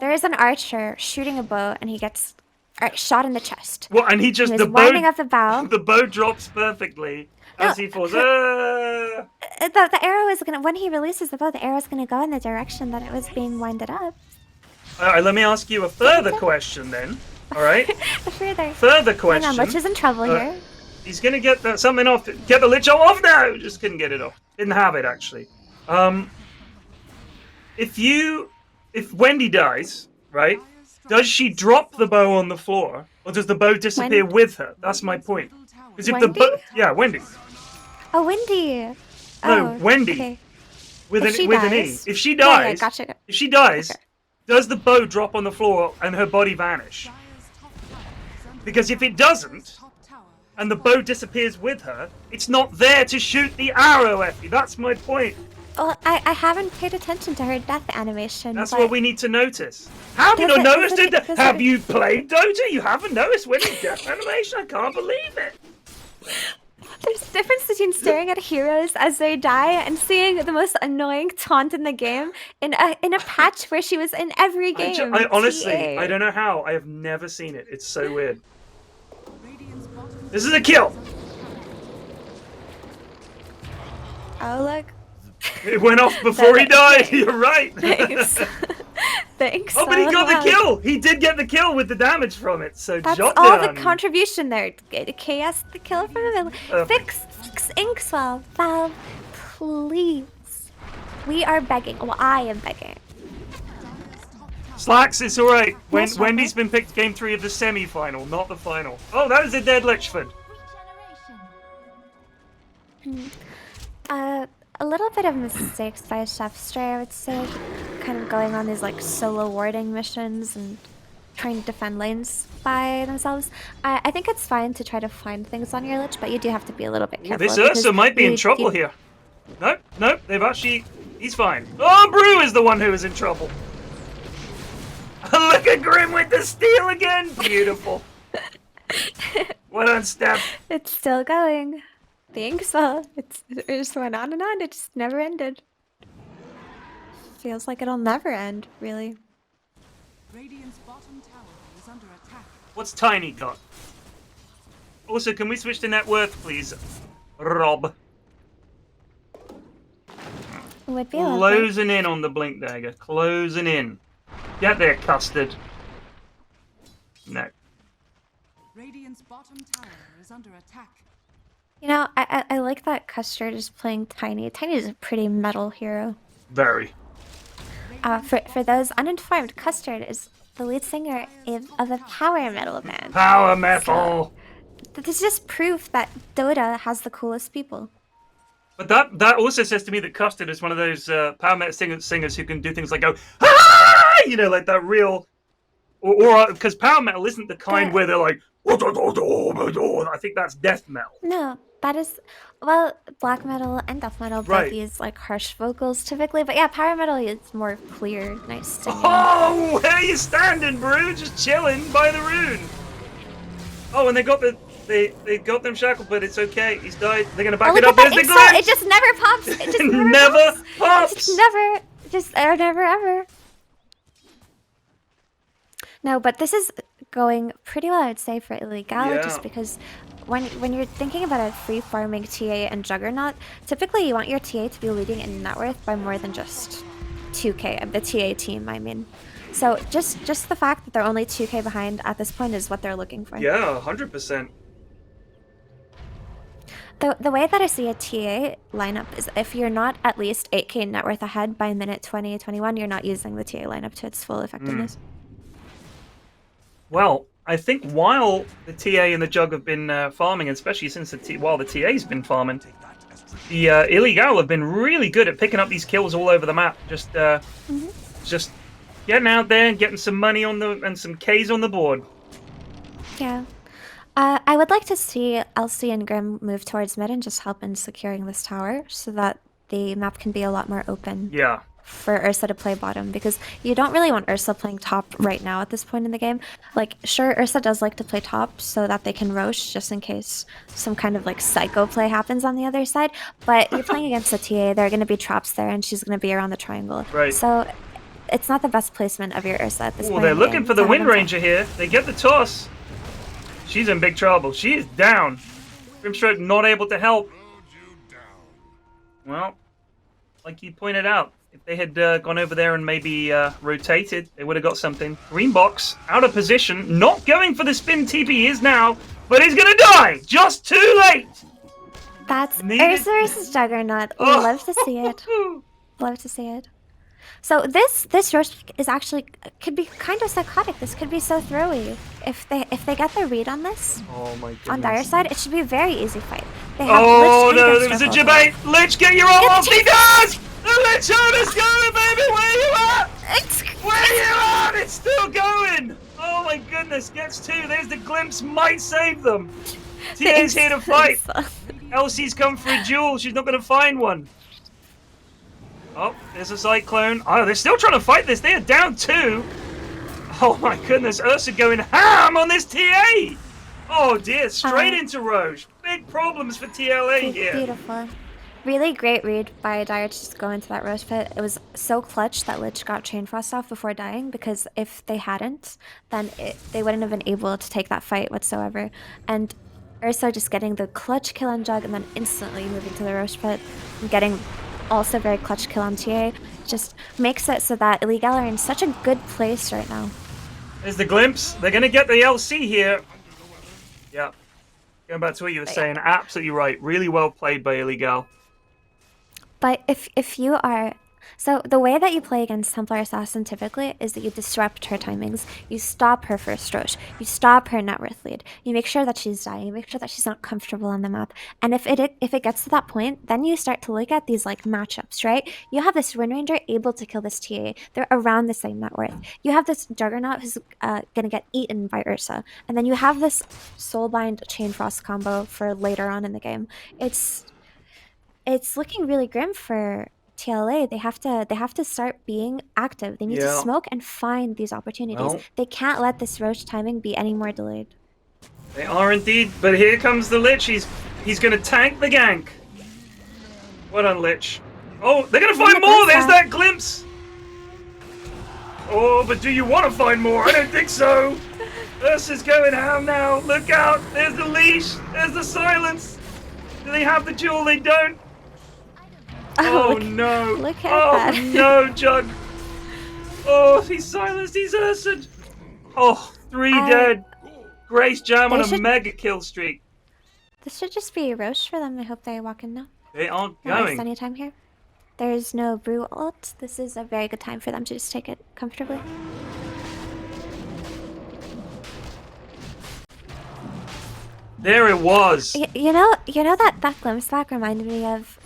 Speaker 2: there is an archer shooting a bow, and he gets shot in the chest.
Speaker 1: What? And he just
Speaker 2: He was winding up the bow.
Speaker 1: The bow drops perfectly as he falls.
Speaker 2: The arrow is gonna, when he releases the bow, the arrow is gonna go in the direction that it was being winded up.
Speaker 1: All right, let me ask you a further question then. All right. Further question.
Speaker 2: Hang on, Lich is in trouble here.
Speaker 1: He's gonna get something off. Get the Lich off now. Just couldn't get it off. Didn't have it actually. If Wendy dies, right? Does she drop the bow on the floor, or does the bow disappear with her? That's my point. Because if
Speaker 2: Wendy?
Speaker 1: Wendy.
Speaker 2: Oh, Wendy.
Speaker 1: No, Wendy.
Speaker 2: Okay.
Speaker 1: With an E. If she
Speaker 2: Yeah,
Speaker 1: dies,
Speaker 2: gotcha.
Speaker 1: If she dies, does the bow drop on the floor and her body vanish? Because if it doesn't, and the bow disappears with her, it's not there to shoot the arrow, Effie. That's my point.
Speaker 2: Well, I haven't paid attention to her death animation.
Speaker 1: That's what we need to notice. How have you not noticed it? Have you played Dota? You haven't noticed Wendy's death animation? I can't believe it.
Speaker 2: There's a difference between staring at heroes as they die and seeing the most annoying taunt in the game in a patch where she was in every game.
Speaker 1: I honestly, I don't know how. I have never seen it. It's so weird. This is a kill.
Speaker 2: Oh, look.
Speaker 1: It went off before he died. You're right.
Speaker 2: Thanks. Thanks.
Speaker 1: Oh, but he got the kill. He did get the kill with the damage from it. So
Speaker 2: that's
Speaker 1: job
Speaker 2: all
Speaker 1: done.
Speaker 2: the contribution there. KS the kill from him. Fix Inkswell. Valve, please. We are begging. Well, I am begging.
Speaker 1: Slacks, it's alright. Wendy's been picked game 3 of the semi-final, not the final. Oh, that is a dead Lichford.
Speaker 2: A little bit of mistakes by Chef Stray, I would say. Kind of going on these like solo warding missions and trying to defend lanes by themselves. I think it's fine to try to find things on your Lich, but you do have to be a little bit careful.
Speaker 1: This Ursa might be in trouble here. Nope, they've actually... He's fine. Oh, Brew is the one who is in trouble. Look at Grim with the steal again! Beautiful. Well done, Steph.
Speaker 2: It's still going. Thanks, so. It just went on and on. It just never ended. Feels like it'll never end, really.
Speaker 3: Radiant's bottom tower is under attack.
Speaker 1: What's Tiny got? Also, can we switch to net worth, please? Rob.
Speaker 2: Would be
Speaker 1: Closing in on the Blink Dagger. Closing in. Get there, Custard. No.
Speaker 3: Radiant's bottom tower is under attack.
Speaker 2: You know, I like that Custard is playing Tiny. Tiny is a pretty metal hero.
Speaker 1: Very.
Speaker 2: For those uninformed, Custard is the lead singer of a power metal band.
Speaker 1: Power metal!
Speaker 2: So, this is just proof that Dota has the coolest people.
Speaker 1: But that also says to me that Custard is one of those power metal singers who can do things like go, ah! You know, like that real... Or because power metal isn't the kind where they're like, I think that's death metal.
Speaker 2: No, that is, well, black metal and death metal both use like harsh vocals typically, but yeah, power metal is more clear, nice singing.
Speaker 1: Oh, where are you standing, Brew? Just chilling by the rune. Oh, and they got them shackled, but it's okay. He's died. They're gonna back it up. There's the glitch.
Speaker 2: It just never pops. It just
Speaker 1: never pops.
Speaker 2: It's never ever. No, but this is going pretty well, I'd say, for IlleGAL, just because when you're thinking about a free-farming TA and Juggernaut, typically you want your TA to be leading in net worth by more than just 2k, the TA team, I mean. So just the fact that they're only 2k behind at this point is what they're looking for.
Speaker 1: Yeah, 100%.
Speaker 2: The way that I see a TA lineup is if you're not at least 8k net worth ahead by minute 20, 21, you're not using the TA lineup to its full effectiveness.
Speaker 1: Well, I think while the TA and the Jug have been farming, especially since while the TA's been farming, the IlleGAL have been really good at picking up these kills all over the map. Just getting out there and getting some money on and some Ks on the board.
Speaker 2: Yeah. I would like to see Elsie and Grim move towards mid and just help in securing this tower so that the map can be a lot more open.
Speaker 1: Yeah.
Speaker 2: For Ursa to play bottom, because you don't really want Ursa playing top right now at this point in the game. Like, sure, Ursa does like to play top so that they can rosh just in case some kind of like psycho play happens on the other side, but you're playing against a TA, there are going to be traps there and she's going to be around the triangle.
Speaker 1: Right.
Speaker 2: So it's not the best placement of your Ursa at this point.
Speaker 1: They're
Speaker 2: in the
Speaker 1: looking
Speaker 2: game
Speaker 1: for the
Speaker 2: to have
Speaker 1: Wind
Speaker 2: him fight.
Speaker 1: Ranger here. They get the toss. She's in big trouble. She is down. Grimstroke not able to help. Well, like you pointed out, if they had gone over there and maybe rotated, they would have got something. Green box, out of position, not going for the spin TP he is now, but he's gonna die! Just too late!
Speaker 2: That's
Speaker 1: Needed-
Speaker 2: Ursa versus Juggernaut.
Speaker 1: Oh.
Speaker 2: Love to see it. Love to see it. So this roast pick is actually could be kind of psychotic. This could be so throwy. If they get the read on this
Speaker 1: Oh my goodness.
Speaker 2: on Dire side, it should be a very easy fight. They have
Speaker 1: Oh
Speaker 2: Lich
Speaker 1: no,
Speaker 2: and
Speaker 1: there was a
Speaker 2: Grimstroke
Speaker 1: debate!
Speaker 2: also.
Speaker 1: Lich, get your ult off!
Speaker 2: Get
Speaker 1: He does! The Lich Owner's going, baby! Where you at?
Speaker 2: It's
Speaker 1: Where you at? It's still going! Oh my goodness, gets two. There's the glimpse, might save them. TA's here to fight. Elsie's come for a duel. She's not going to find one. Oh, there's a Cyclone. Oh, they're still trying to fight this. They are down two. Oh my goodness, Ursa going ham on this TA. Oh dear, straight into Roche. Big problems for TLA here.
Speaker 2: Beautiful. Really great read by Dire to just go into that roast pit. It was so clutch that Lich got Chain Frost off before dying, because if they hadn't, then they wouldn't have been able to take that fight whatsoever. And Ursa just getting the clutch kill on Jug and then instantly moving to the roast pit and getting also very clutch kill on TA just makes it so that IlleGAL are in such a good place right now.
Speaker 1: There's the glimpse. They're going to get the LC here. Yeah. Going back to what you were saying, absolutely right. Really well played by IlleGAL.
Speaker 2: But if you are... So the way that you play against Templar Assassin typically is that you disrupt her timings. You stop her first Roche. You stop her net worth lead. You make sure that she's dying. You make sure that she's not comfortable on the map. And if it gets to that point, then you start to look at these like matchups, right? You have this Wind Ranger able to kill this TA. They're around the same net worth. You have this Juggernaut who's gonna get eaten by Ursa. And then you have this Soulbind Chain Frost combo for later on in the game. It's looking really grim for TLA. They have to start being active. They need to smoke and find these opportunities.
Speaker 1: Well,
Speaker 2: they can't let this Roche timing be any more delayed.
Speaker 1: they are indeed, but here comes the Lich. He's going to tank the gank. Well done, Lich. Oh, they're going to find more. There's that glimpse. Oh, but do you want to find more? I don't think so. Ursa's going ham now. Look out. There's the leash. There's the silence. Do they have the duel? They don't. Oh no!
Speaker 2: Look at that.
Speaker 1: No, Jug! Oh, he's silenced, he's Ursa! Oh, 3 dead! Grace Jam on a mega kill streak.
Speaker 2: This should just be a Roche for them. I hope they walk in now.
Speaker 1: They aren't
Speaker 2: Not waste
Speaker 1: going.
Speaker 2: any time here. There's no Brew ult. This is a very good time for them to just take it comfortably.
Speaker 1: There it was!
Speaker 2: You know that glimpse back reminded me of...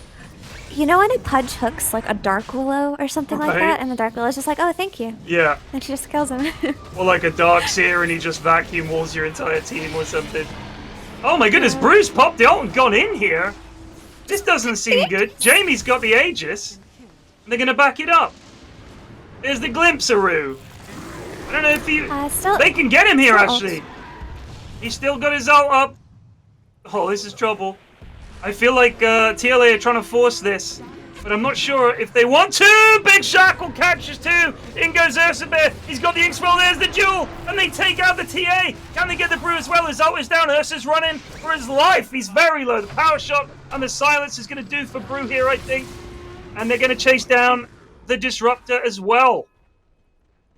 Speaker 2: You know when a Pudge hooks like a Dark Willow or something like that, and the Dark Willow's just like, oh, thank you.
Speaker 1: Yeah.
Speaker 2: And she just kills him.
Speaker 1: Or like a Darkseer and he just vacuum walls your entire team or something. Oh my goodness, Bruce popped the ult and gone in here! This doesn't seem good. Jamie's got the Aegis. And they're gonna back it up. There's the Glimpsaroo. I don't know if you... they can get him here, actually. He's still got his ult up. Oh, this is trouble. I feel like TLA are trying to force this, but I'm not sure if they want to. Big Shackle catches two. In goes Ursa. He's got the ink spell. There's the duel, and they take out the TA. Can they get the Brew as well? His ult is down. Ursa's running for his life. He's very low. The power shot and the silence is going to do for Brew here, I think, and they're going to chase down the Disruptor as well.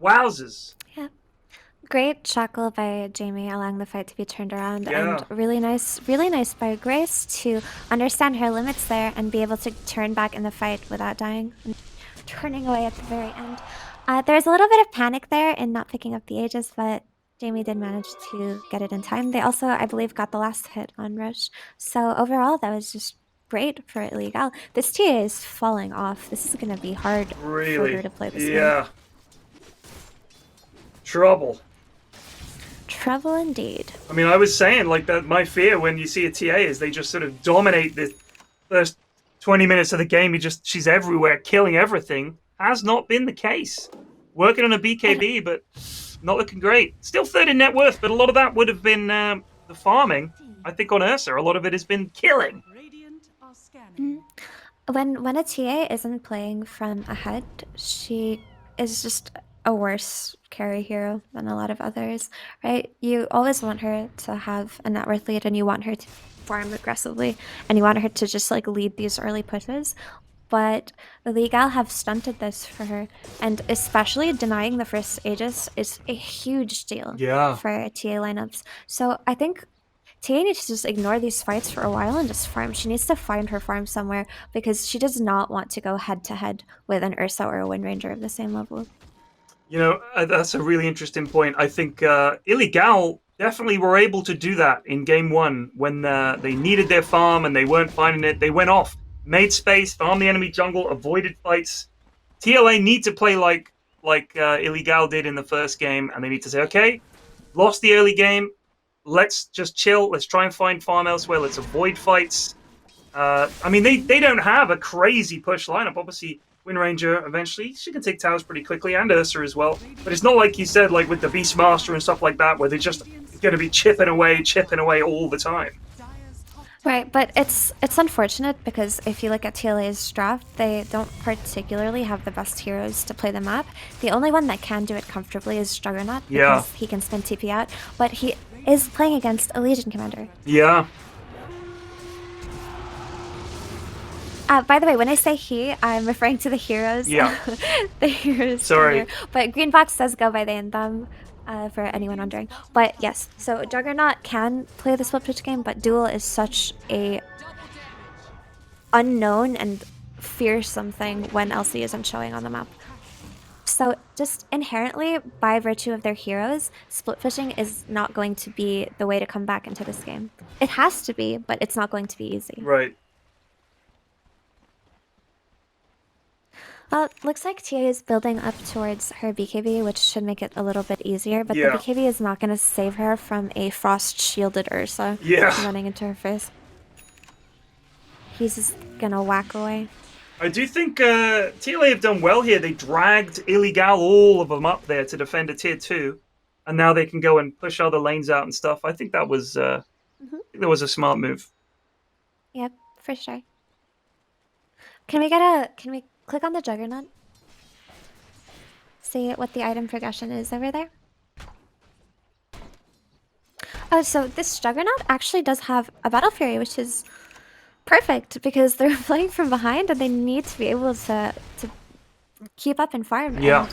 Speaker 1: Wowzers.
Speaker 2: Great shackle by Jamie, allowing the fight to be turned around,
Speaker 1: Yeah.
Speaker 2: and really nice by Grace to understand her limits there and be able to turn back in the fight without dying and turning away at the very end. There's a little bit of panic there in not picking up the Aegis, but Jamie did manage to get it in time. They also, I believe, got the last hit on Roche. So overall, that was just great for IlleGAL. This TA is falling off. This is going to be hard for her to play this game.
Speaker 1: Trouble.
Speaker 2: Trouble indeed.
Speaker 1: I mean, I was saying, like, that my fear when you see a TA is they just sort of dominate the first 20 minutes of the game. She's everywhere, killing everything. Has not been the case. Working on a BKB, but not looking great. Still third in net worth, but a lot of that would have been the farming. I think on Ursa, a lot of it has been killing.
Speaker 2: When a TA isn't playing from ahead, she is just a worse carry hero than a lot of others, right? You always want her to have a net worth lead and you want her to farm aggressively and you want her to just like lead these early pushes. But the IlleGAL have stunted this for her, and especially denying the first Aegis is a huge deal
Speaker 1: Yeah.
Speaker 2: for TA lineups. So I think TA needs to just ignore these fights for a while and just farm. She needs to find her farm somewhere because she does not want to go head to head with an Ursa or a Wind Ranger of the same level.
Speaker 1: You know, that's a really interesting point. I think IlleGAL definitely were able to do that in game one when they needed their farm and they weren't finding it. They went off, made space, farmed the enemy jungle, avoided fights. TLA need to play like IlleGAL did in the first game, and they need to say, okay, lost the early game, let's just chill, let's try and find farm elsewhere, let's avoid fights. I mean, they don't have a crazy push lineup. Obviously, Wind Ranger eventually she can take towers pretty quickly, and Ursa as well. But it's not like you said, like with the Beastmaster and stuff like that, where they're just going to be chipping away all the time.
Speaker 2: Right, but it's unfortunate because if you look at TLA's draft, they don't particularly have the best heroes to play the map. The only one that can do it comfortably is Juggernaut because he can spin TP out, but he is playing against a Legion commander.
Speaker 1: Yeah.
Speaker 2: By the way, when I say he, I'm referring to the heroes.
Speaker 1: Yeah.
Speaker 2: The heroes.
Speaker 1: Sorry.
Speaker 2: But Greenbox does go by they and them, for anyone wondering. But yes, so Juggernaut can play the split pitch game, but Duel is such a unknown and fearsome thing when LC isn't showing on the map. So just inherently, by virtue of their heroes, split fishing is not going to be the way to come back into this game. It has to be, but it's not going to be easy.
Speaker 1: Right.
Speaker 2: Well, looks like TA is building up towards her BKB, which should make it a little bit easier, but
Speaker 1: Yeah.
Speaker 2: the BKB is not going to save her from a frost-shielded Ursa running into her face. He's just going to whack away.
Speaker 1: I do think TLA have done well here. They dragged IlleGAL, all of them up there to defend a tier 2, and now they can go and push other lanes out and stuff. I think that was that was a smart move.
Speaker 2: Yep, for sure. Can we click on the Juggernaut? See what the item progression is over there? Oh, so this Juggernaut actually does have a Battle Fury, which is perfect because they're playing from behind and they need to be able to keep up and farm.
Speaker 1: Yeah.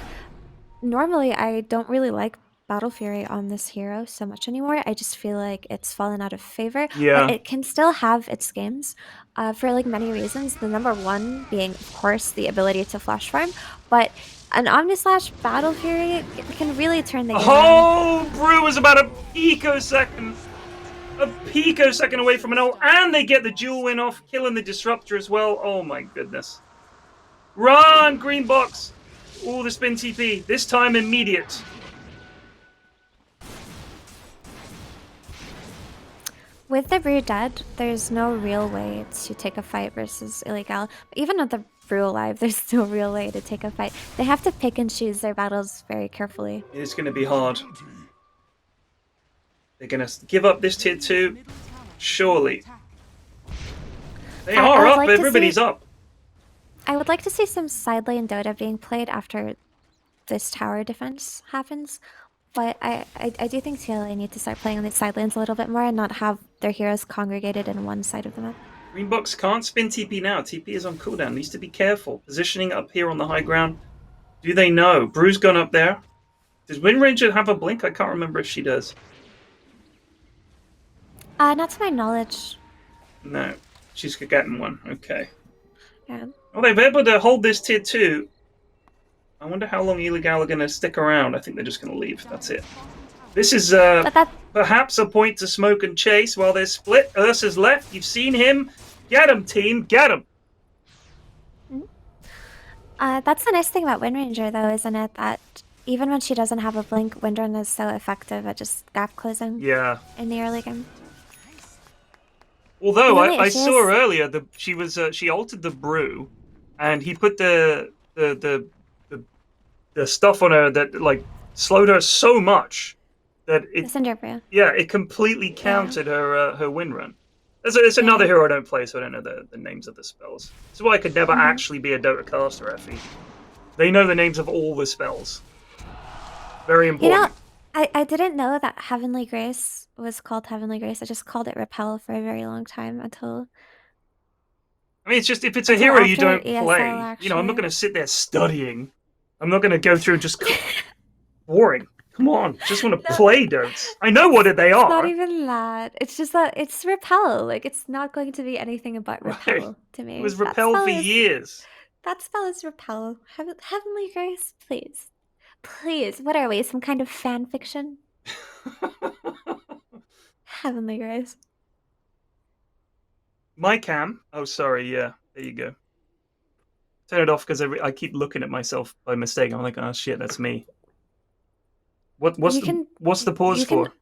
Speaker 2: And normally, I don't really like Battle Fury on this hero so much anymore. I just feel like it's fallen out of favor.
Speaker 1: Yeah.
Speaker 2: But it can still have its games for like many reasons. The number one being, of course, the ability to flash farm. But an Omnislash Battle Fury can really turn the game around.
Speaker 1: Oh, Brew was about a picosecond away from an ult, and they get the dual win off, killing the Disruptor as well. Oh my goodness. Run, green box. Oh, the spin TP. This time immediate.
Speaker 2: With the Brew dead, there's no real way to take a fight versus IlleGAL. Even with the Brew alive, there's no real way to take a fight. They have to pick and choose their battles very carefully.
Speaker 1: It's going to be hard. They're going to give up this tier 2, surely. They are up, everybody's up.
Speaker 2: I would like to see some side lane Dota being played after this tower defense happens. But I do think TLA need to start playing on the side lanes a little bit more and not have their heroes congregated in one side of the map.
Speaker 1: Greenbox can't spin TP now. TP is on cooldown. Needs to be careful. Positioning up here on the high ground. Do they know? Brew's gone up there. Does Wind Ranger have a blink? I can't remember if she does.
Speaker 2: Not to my knowledge.
Speaker 1: No. She's getting one. Okay.
Speaker 2: Yeah.
Speaker 1: Well, they've been able to hold this tier 2. I wonder how long IlleGAL are going to stick around. I think they're just going to leave. That's it. This is perhaps a point to smoke and chase while they're split. Ursa's left. You've seen him. Get him, team. Get him.
Speaker 2: That's the nice thing about Wind Ranger, though, isn't it? That even when she doesn't have a blink, Wind Run is so effective at just gap closing.
Speaker 1: Yeah.
Speaker 2: In the early game.
Speaker 1: Although I saw earlier that she altered the Brew, and he put the stuff on her that like slowed her so much that it completely countered her Wind Run. It's another hero I don't play, so I don't know the names of the spells. This is why I could never actually be a Dota caster, Effie. They know the names of all the spells. Very
Speaker 2: You
Speaker 1: important.
Speaker 2: know, I didn't know that Heavenly Grace was called Heavenly Grace. I just called it Repel for a very long time until
Speaker 1: I mean, it's just if it's a hero you
Speaker 2: after
Speaker 1: don't
Speaker 2: ESL
Speaker 1: play, you know, I'm not
Speaker 2: actually.
Speaker 1: going to sit there studying. I'm not going to go through and just boring. Come on, just want to
Speaker 2: No,
Speaker 1: play dotes. I know what they
Speaker 2: it's not
Speaker 1: are.
Speaker 2: even that. It's just that it's Repel. Like it's not going to be anything but
Speaker 1: Right.
Speaker 2: Repel to
Speaker 1: It
Speaker 2: me.
Speaker 1: was repelled for years.
Speaker 2: That spell is Repel. Heavenly Grace, please. Please. What are we? Some kind of fan fiction? Heavenly Grace.
Speaker 1: My cam. Oh, sorry. Yeah, there you go. Turn it off because I keep looking at myself by mistake. I'm like, oh shit, that's me.
Speaker 2: You can
Speaker 1: What's the pause
Speaker 2: you can
Speaker 1: for?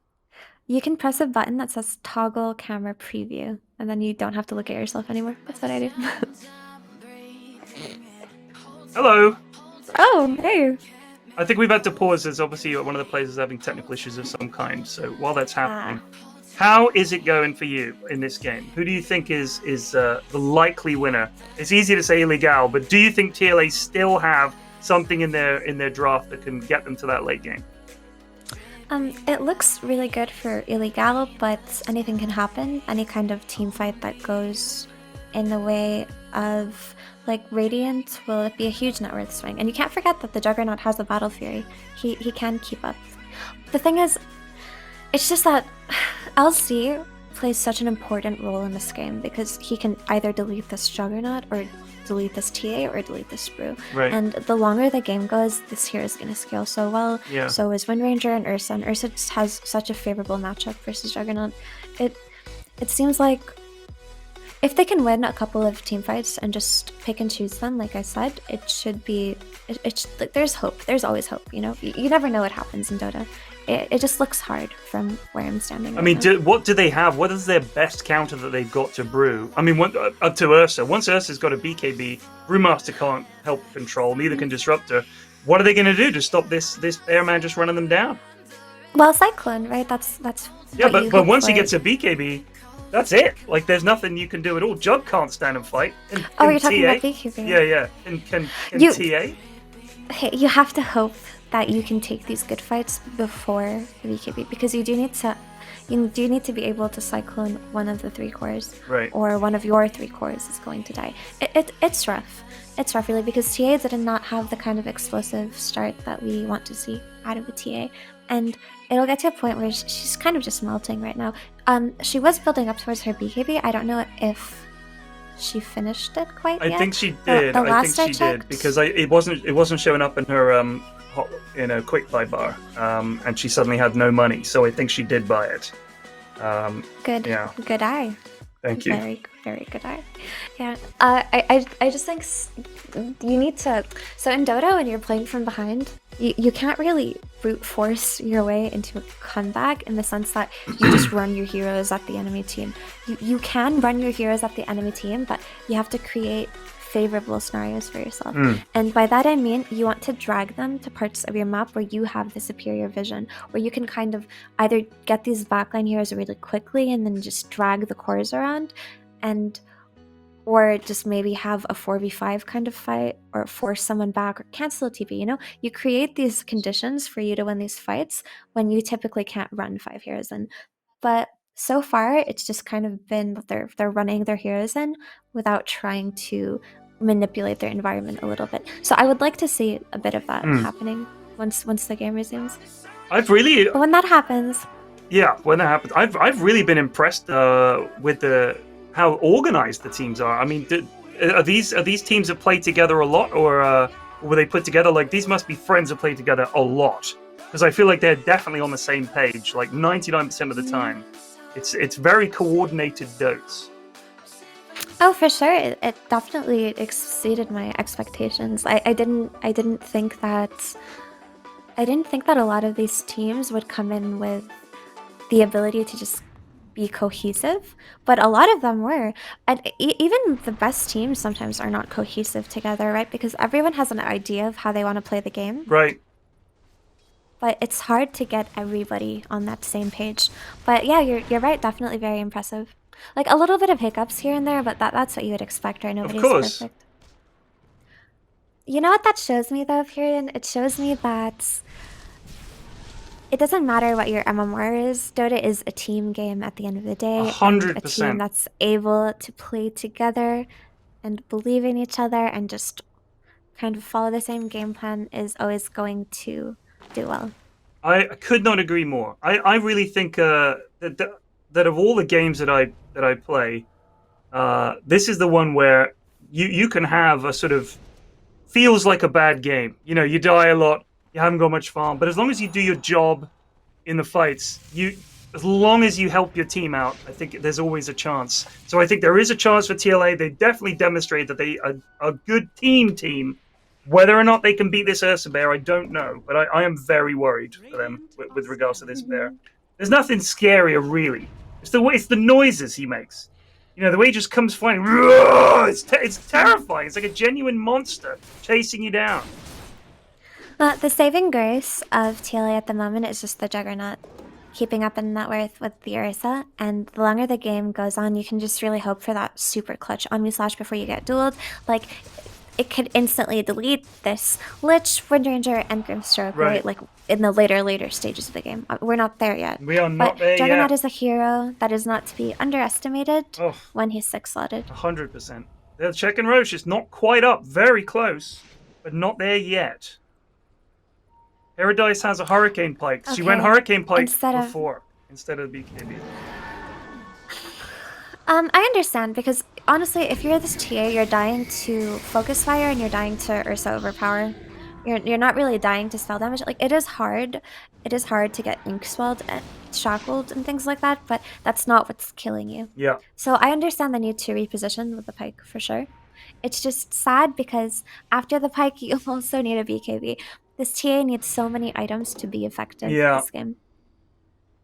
Speaker 2: you can press a button that says toggle camera preview, and then you don't have to look at yourself anymore. That's what I do.
Speaker 1: Hello.
Speaker 2: Oh, hey.
Speaker 1: I think we've had to pause as obviously one of the players is having technical issues of some kind. So while that's happening, how is it going for you in this game? Who do you think is the likely winner? It's easy to say IlleGAL, but do you think TLA still have something in their draft that can get them to that late game?
Speaker 2: It looks really good for IlleGAL, but anything can happen. Any kind of team fight that goes in the way of like Radiant will be a huge net worth swing. And you can't forget that the Juggernaut has a Battle Fury. He can keep up. The thing is, it's just that LC plays such an important role in this game because he can either delete this Juggernaut or delete this TA or delete this Brew.
Speaker 1: Right.
Speaker 2: And the longer the game goes, this hero is going to scale so well.
Speaker 1: Yeah.
Speaker 2: So is Windranger and Ursa just has such a favorable matchup versus Juggernaut. It seems like if they can win a couple of team fights and just pick and choose them, like I said, it should be. There's hope. There's always hope. You know, you never know what happens in Dota. It just looks hard from where I'm standing.
Speaker 1: I mean, what do they have? What is their best counter that they've got to Brew? I mean, up to Ursa. Once Ursa's got a BKB, Brewmaster can't help control. Neither can Disruptor. What are they going to do to stop this Airman just running them down?
Speaker 2: Well, Cyclone, right? That's.
Speaker 1: Yeah, but once he gets a BKB, that's it. Like, there's nothing you can do at all. Jug can't stand and fight.
Speaker 2: Oh, you're talking about BKB.
Speaker 1: Yeah. Can TA?
Speaker 2: Hey, you have to hope that you can take these good fights before the BKB because you do need to be able to cyclone one of the 3 cores,
Speaker 1: right?
Speaker 2: Or one of your 3 cores is going to die. It's rough. It's rough really because TA did not have the kind of explosive start that we want to see out of a TA, and it'll get to a point where she's kind of just melting right now. She was building up towards her BKB. I don't know if she finished it quite yet.
Speaker 1: I think she did. I think she did because it wasn't showing up in her quick buy bar, and she suddenly had no money. So I think she did buy it.
Speaker 2: Good. Yeah. Good eye.
Speaker 1: Thank you.
Speaker 2: Very, very good eye. Yeah. I just think you need to. So in Dota, when you're playing from behind, you can't really brute force your way into a comeback in the sense that you just run your heroes at the enemy team. You can run your heroes at the enemy team, but you have to create favorable scenarios for yourself. And by that I mean you want to drag them to parts of your map where you have the superior vision, where you can kind of either get these backline heroes really quickly and then just drag the cores around, or just maybe have a 4v5 kind of fight, or force someone back, or cancel a TP. You know, you create these conditions for you to win these fights when you typically can't run 5 heroes in. But so far, it's just kind of been that they're running their heroes in without trying to manipulate their environment a little bit. So I would like to see a bit of that happening once the game resumes.
Speaker 1: But when
Speaker 2: that happens,
Speaker 1: I've really been impressed with how organized the teams are. I mean, are these teams that play together a lot, or were they put together? Like, these must be friends that play together a lot, because I feel like they're definitely on the same page, like 99% of the time. It's very coordinated dotes.
Speaker 2: Oh, for sure. It definitely exceeded my expectations. I didn't think that a lot of these teams would come in with the ability to just be cohesive, but a lot of them were. And even the best teams sometimes are not cohesive together, right? Because everyone has an idea of how they want to play the game.
Speaker 1: Right.
Speaker 2: But it's hard to get everybody on that same page. But yeah, you're right. Definitely very impressive. Like a little bit of hiccups here and there, but that's what you would expect, right? Nobody's perfect. You know what that shows me, though, Period? It shows me that it doesn't matter what your MMR is. Dota is a team game at the end of the day, and a team
Speaker 1: 100%.
Speaker 2: that's able to play together and believe in each other and just kind of follow the same game plan is always going to do well.
Speaker 1: I could not agree more. I really think that of all the games that I play, this is the one where you can have a sort of feels like a bad game. You know, you die a lot, you haven't got much farm, but as long as you do your job in the fights, as long as you help your team out, I think there's always a chance. So I think there is a chance for TLA. They definitely demonstrate that they are a good team. Whether or not they can beat this Ursa bear, I don't know, but I am very worried for them with regards to this bear. There's nothing scarier, really. It's the noises he makes. You know, the way he just comes flying. It's terrifying. It's like a genuine monster chasing you down.
Speaker 2: The saving grace of TLA at the moment is just the Juggernaut keeping up in net worth with the Ursa, and the longer the game goes on, you can just really hope for that super clutch Omni Slash before you get dueled. Like, it could instantly delete this Lich, Wind Ranger, and Grimstroke, right? Like, in the later stages of the game. We're not there yet.
Speaker 1: We are not there
Speaker 2: Juggernaut
Speaker 1: yet.
Speaker 2: is a hero that is not to be underestimated when he's 6-slotted.
Speaker 1: 100%. They're checking Roche. It's not quite up. Very close, but not there yet. Paradise has a Hurricane Pike. She went Hurricane Pike before instead of BKB.
Speaker 2: I understand, because honestly, if you're this TA, you're dying to Focus Fire and you're dying to Ursa Overpower. You're not really dying to spell damage. Like, it is hard. It is hard to get Ink Swelled and Shackled and things like that, but that's not what's killing you.
Speaker 1: Yeah.
Speaker 2: So I understand the need to reposition with the Pike, for sure. It's just sad because after the Pike, you also need a BKB. This TA needs so many items to be effective this game.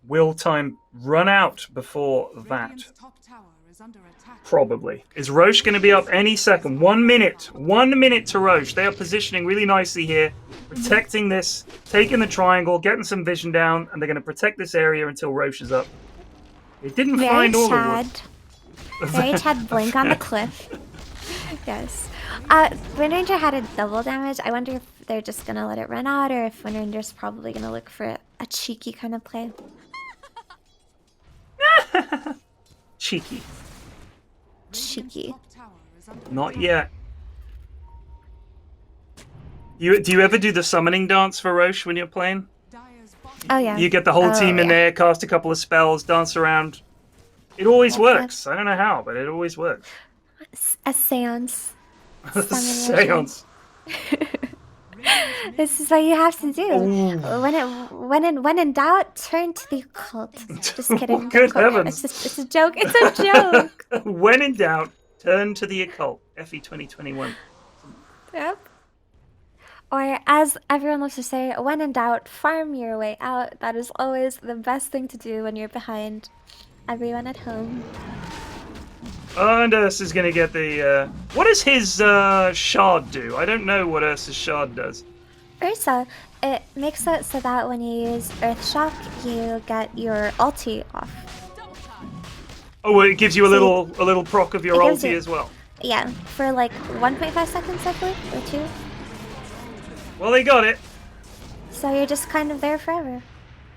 Speaker 1: Will time run out before that? Probably. Is Roche going to be up any second? 1 minute. 1 minute to Roche. They are positioning really nicely here. Protecting this. Taking the triangle. Getting some vision down. And they're going to protect this area until Roche is up. They didn't find all the wood.
Speaker 2: Very Chad blink on the cliff. Yes. Wind Ranger had a double damage. I wonder if they're just going to let it run out, or if Wind Ranger's probably going to look for a cheeky kind of play.
Speaker 1: Cheeky.
Speaker 2: Cheeky.
Speaker 1: Not yet. Do you ever do the summoning dance for Roche when you're playing?
Speaker 2: Oh, yeah.
Speaker 1: You get the whole team in there, cast a couple of spells, dance around. It always works. I don't know how, but it always works.
Speaker 2: A seance.
Speaker 1: Seance.
Speaker 2: This is what you have to do. When in doubt, turn to the occult. Just kidding.
Speaker 1: Good heavens.
Speaker 2: It's a joke. It's a joke.
Speaker 1: When in doubt, turn to the occult. FE 2021.
Speaker 2: Yep. Or, as everyone loves to say, when in doubt, farm your way out. That is always the best thing to do when you're behind everyone at home.
Speaker 1: And Ursa's gonna get the, what does his, shard do? I don't know what Ursa's shard does.
Speaker 2: Ursa, it makes it so that when you use Earth Shock, you get your ulti off.
Speaker 1: Oh, well, it gives you a little proc of your ulti as well.
Speaker 2: Yeah, for like 1.5 seconds, I believe, or 2.
Speaker 1: Well, they got it.
Speaker 2: So you're just kind of there forever.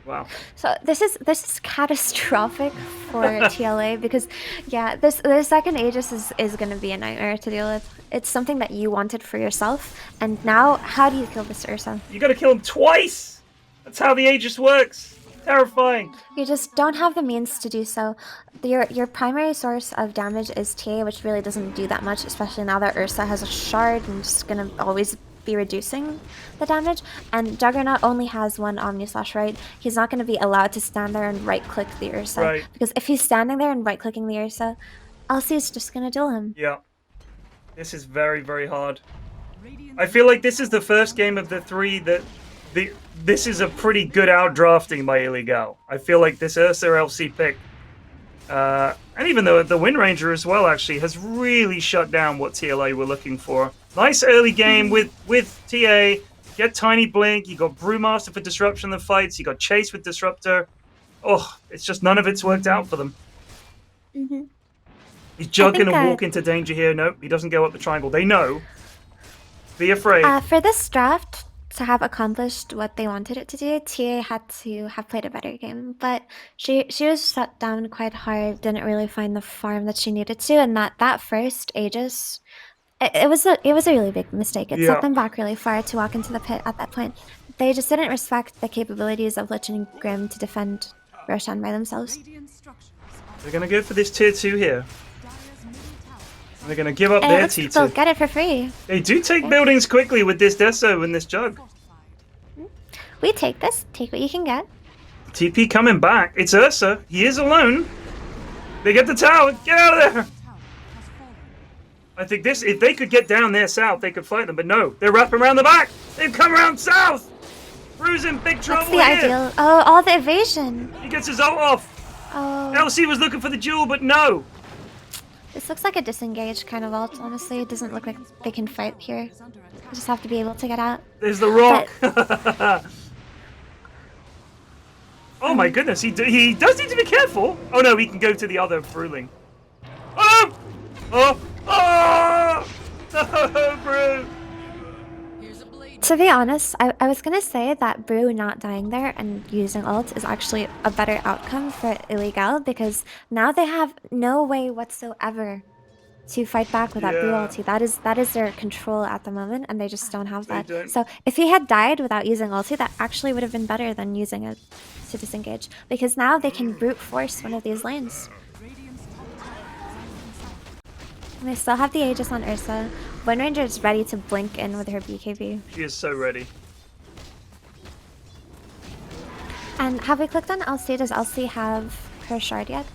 Speaker 1: Wow.
Speaker 2: So this is catastrophic for TLA because, yeah, the second Aegis is going to be a nightmare to deal with. It's something that you wanted for yourself, and now how do you kill this Ursa?
Speaker 1: You gotta kill him twice! That's how the Aegis works! Terrifying!
Speaker 2: You just don't have the means to do so. Your primary source of damage is TA, which really doesn't do that much, especially now that Ursa has a shard and just gonna always be reducing the damage, and Juggernaut only has one Omni Slash, right? He's not going to be allowed to stand there and right-click the Ursa, because if he's standing there and right-clicking the Ursa, LC is just going to duel him.
Speaker 1: Yeah. This is very, very hard. I feel like this is the first game of the 3 that this is a pretty good outdrafting by IlleGAL. I feel like this Ursa LC pick, and even the Wind Ranger as well, actually, has really shut down what TLA were looking for. Nice early game with TA. Get Tiny Blink. You got Brewmaster for disruption in the fights. You got Chase with Disruptor. Oh, it's just none of it's worked out for them. Is Jug going to walk into danger here? Nope, he doesn't go up the triangle. They know. Be afraid.
Speaker 2: For this draft to have accomplished what they wanted it to do, TA had to have played a better game. But she was shut down quite hard, didn't really find the farm that she needed to, and that first Aegis, it was a really big mistake. It set them back really far to walk into the pit at that point. They just didn't respect the capabilities of Lich and Grim to defend Roshan by themselves.
Speaker 1: They're gonna go for this tier 2 here. And they're gonna give up their T2.
Speaker 2: They'll get it for free.
Speaker 1: They do take buildings quickly with this Deso and this Jug.
Speaker 2: We take this. Take what you can get.
Speaker 1: TP coming back. It's Ursa. He is alone. They get the tower. Get out of there. I think this, if they could get down there south, they could fight them. But no, they're wrapping around the back. They've come around south. Bru's in big trouble
Speaker 2: That's the ideal. Oh, all the evasion.
Speaker 1: He gets his ult off.
Speaker 2: Oh.
Speaker 1: LC was looking for the jewel, but no.
Speaker 2: This looks like a disengaged kind of ult, honestly. It doesn't look like they can fight here. They just have to be able to get out.
Speaker 1: There's the rock. Oh my goodness, he does need to be careful. Oh no, he can go to the other Bruling. Oh! Oh! Oh! No, Bru!
Speaker 2: To be honest, I was gonna say that Bru not dying there and using ult is actually a better outcome for IlleGAL, because now they have no way whatsoever to fight back with that Bru ulti. That is their control at the moment, and they just don't have that. So if he had died without using ulti, that actually would have been better than using it to disengage, because now they can brute force one of these lanes. And they still have the Aegis on Ursa. Windranger is ready to blink in with her BKB.
Speaker 1: She is so ready.
Speaker 2: And have we clicked on LC? Does LC have her shard yet?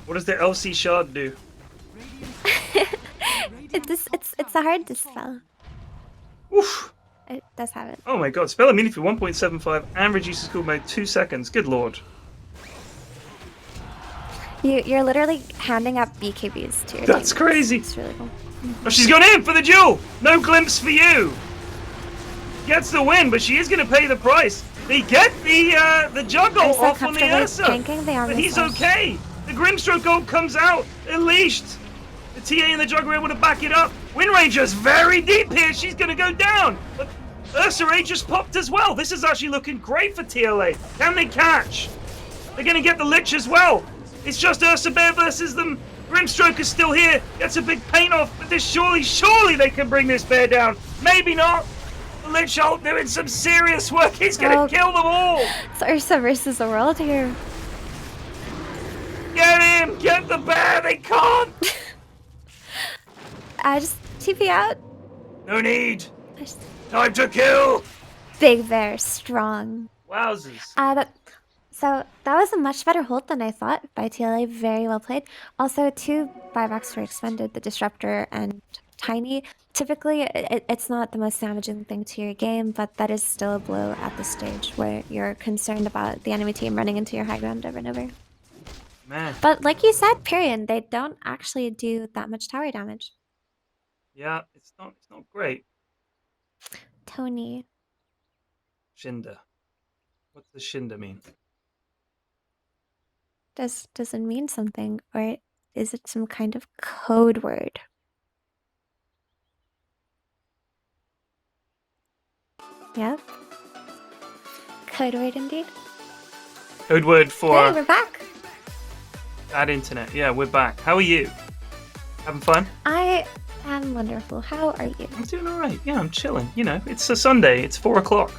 Speaker 1: What does the LC shard do?
Speaker 2: It's a hard dispel.
Speaker 1: Oof.
Speaker 2: It does have it.
Speaker 1: Oh my god, spell immunity for 1.75 and reduces cooldown by 2 seconds. Good lord.
Speaker 2: You're literally handing out BKBs to your
Speaker 1: That's
Speaker 2: team.
Speaker 1: crazy.
Speaker 2: It's really cool.
Speaker 1: Oh, she's gone in for the jewel. No glimpse for you. Gets the win, but she is going to pay the price. They get the juggle off on the Ursa, but he's okay. The Grimstroke ult comes out, unleashed. The TA and the juggle are able to back it up. Windranger's very deep here. She's going to go down. But Ursa A just popped as well. This is actually looking great for TLA. Can they catch? They're going to get the Lich as well. It's just Ursa Bear versus them. Grimstroke is still here. Gets a big paint off, but this surely they can bring this bear down. Maybe not. The Lich ult doing some serious work. He's going to kill them all.
Speaker 2: It's Ursa versus the world here.
Speaker 1: Get him! Get the bear! They can't!
Speaker 2: Just TP out.
Speaker 1: No need. Time to kill.
Speaker 2: Big bear, strong.
Speaker 1: Wowzers.
Speaker 2: So that was a much better hold than I thought by TLA. Very well played. Also, 2 buybacks were expended, the Disruptor and Tiny. Typically, it's not the most damaging thing to your game, but that is still a blow at this stage where you're concerned about the enemy team running into your high ground over and over.
Speaker 1: Man.
Speaker 2: But like you said, Pyrian, they don't actually do that much tower damage.
Speaker 1: Yeah, it's not great.
Speaker 2: Tony.
Speaker 1: Shinda. What does Shinda mean?
Speaker 2: Does it mean something, or is it some kind of code word? Yep. Code word indeed.
Speaker 1: Code word for...
Speaker 2: Hey, we're back!
Speaker 1: Bad internet. Yeah, we're back. How are you? Having fun?
Speaker 2: I am wonderful. How are you?
Speaker 1: I'm doing alright. Yeah, I'm chilling. You know, it's a Sunday. It's 4 o'clock.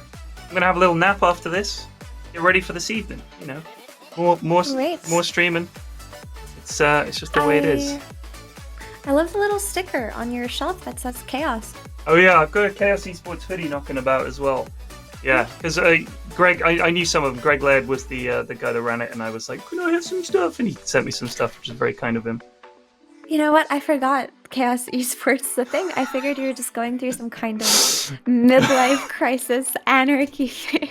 Speaker 1: I'm going to have a little nap after this. Get ready for this evening, you know. More streaming. It's just the way it is.
Speaker 2: I love the little sticker on your shelf that says Chaos.
Speaker 1: Oh yeah, I've got a Chaos Esports hoodie knocking about as well. Yeah, because Greg, I knew some of them. Greg Laird was the guy that ran it, and I was like, "Can I have some stuff?" And he sent me some stuff, which is very kind of him.
Speaker 2: You know what? I forgot Chaos Esports the thing. I figured you were just going through some kind of midlife crisis anarchy phase.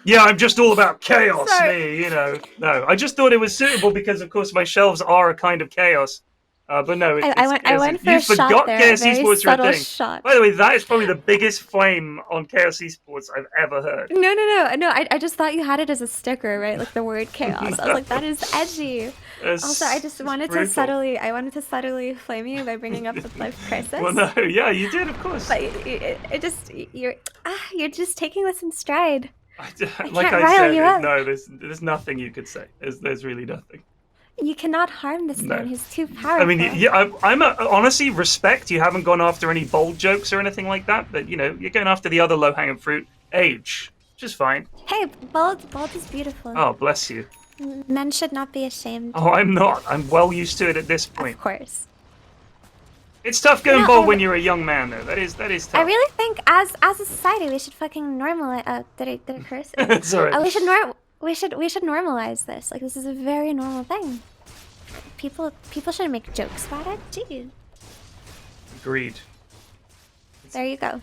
Speaker 1: Yeah, I'm just all about chaos, me, you know. No, I just thought it was suitable because, of course, my shelves are a kind of chaos. But no,
Speaker 2: I went for
Speaker 1: you
Speaker 2: a
Speaker 1: forgot
Speaker 2: shot there,
Speaker 1: Chaos
Speaker 2: a very
Speaker 1: Esports
Speaker 2: subtle
Speaker 1: were a thing.
Speaker 2: shot.
Speaker 1: By the way, that is probably the biggest flame on Chaos Esports I've ever heard.
Speaker 2: No. I just thought you had it as a sticker, right? Like the word chaos. I was like, that is edgy. Also, I just wanted to
Speaker 1: brutal.
Speaker 2: wanted to subtly flame you by bringing up the life crisis.
Speaker 1: Well, no, yeah, you did, of course.
Speaker 2: But you're just taking this in stride.
Speaker 1: Like
Speaker 2: can't
Speaker 1: I
Speaker 2: rile
Speaker 1: said,
Speaker 2: you up.
Speaker 1: no, there's nothing you could say. There's really nothing.
Speaker 2: You cannot harm this
Speaker 1: No.
Speaker 2: man. He's too
Speaker 1: I
Speaker 2: powerful.
Speaker 1: mean, yeah, honestly honestly you haven't gone after any bold jokes or anything like that, but you're going after the other low-hanging fruit, age, which is fine.
Speaker 2: Hey, bald is beautiful.
Speaker 1: Oh, bless you.
Speaker 2: Men should not be ashamed.
Speaker 1: Oh, I'm not. I'm well used to it at this point.
Speaker 2: Of course.
Speaker 1: It's tough going
Speaker 2: No,
Speaker 1: bald when you're a young man, though. That is tough.
Speaker 2: I really think as a society we should fucking normalize. Did I curse?
Speaker 1: It's alright.
Speaker 2: We should normalize this. Like, this is a very normal thing. People shouldn't make jokes about it. Jeez.
Speaker 1: Agreed.
Speaker 2: There you go.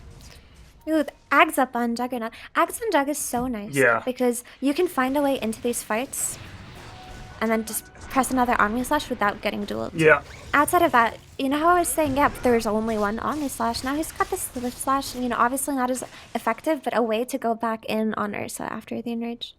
Speaker 2: Ooh, Ags up on Juggernaut. Ags on Jug is so nice.
Speaker 1: Yeah.
Speaker 2: Because you can find a way into these fights and then just press another Omni Slash without getting dueled.
Speaker 1: Yeah.
Speaker 2: Outside of that, you know how I was saying, yeah, there's only one Omni Slash. Now he's got this Lift Slash, and, obviously not as effective, but a way to go back in on Ursa after the Enrage.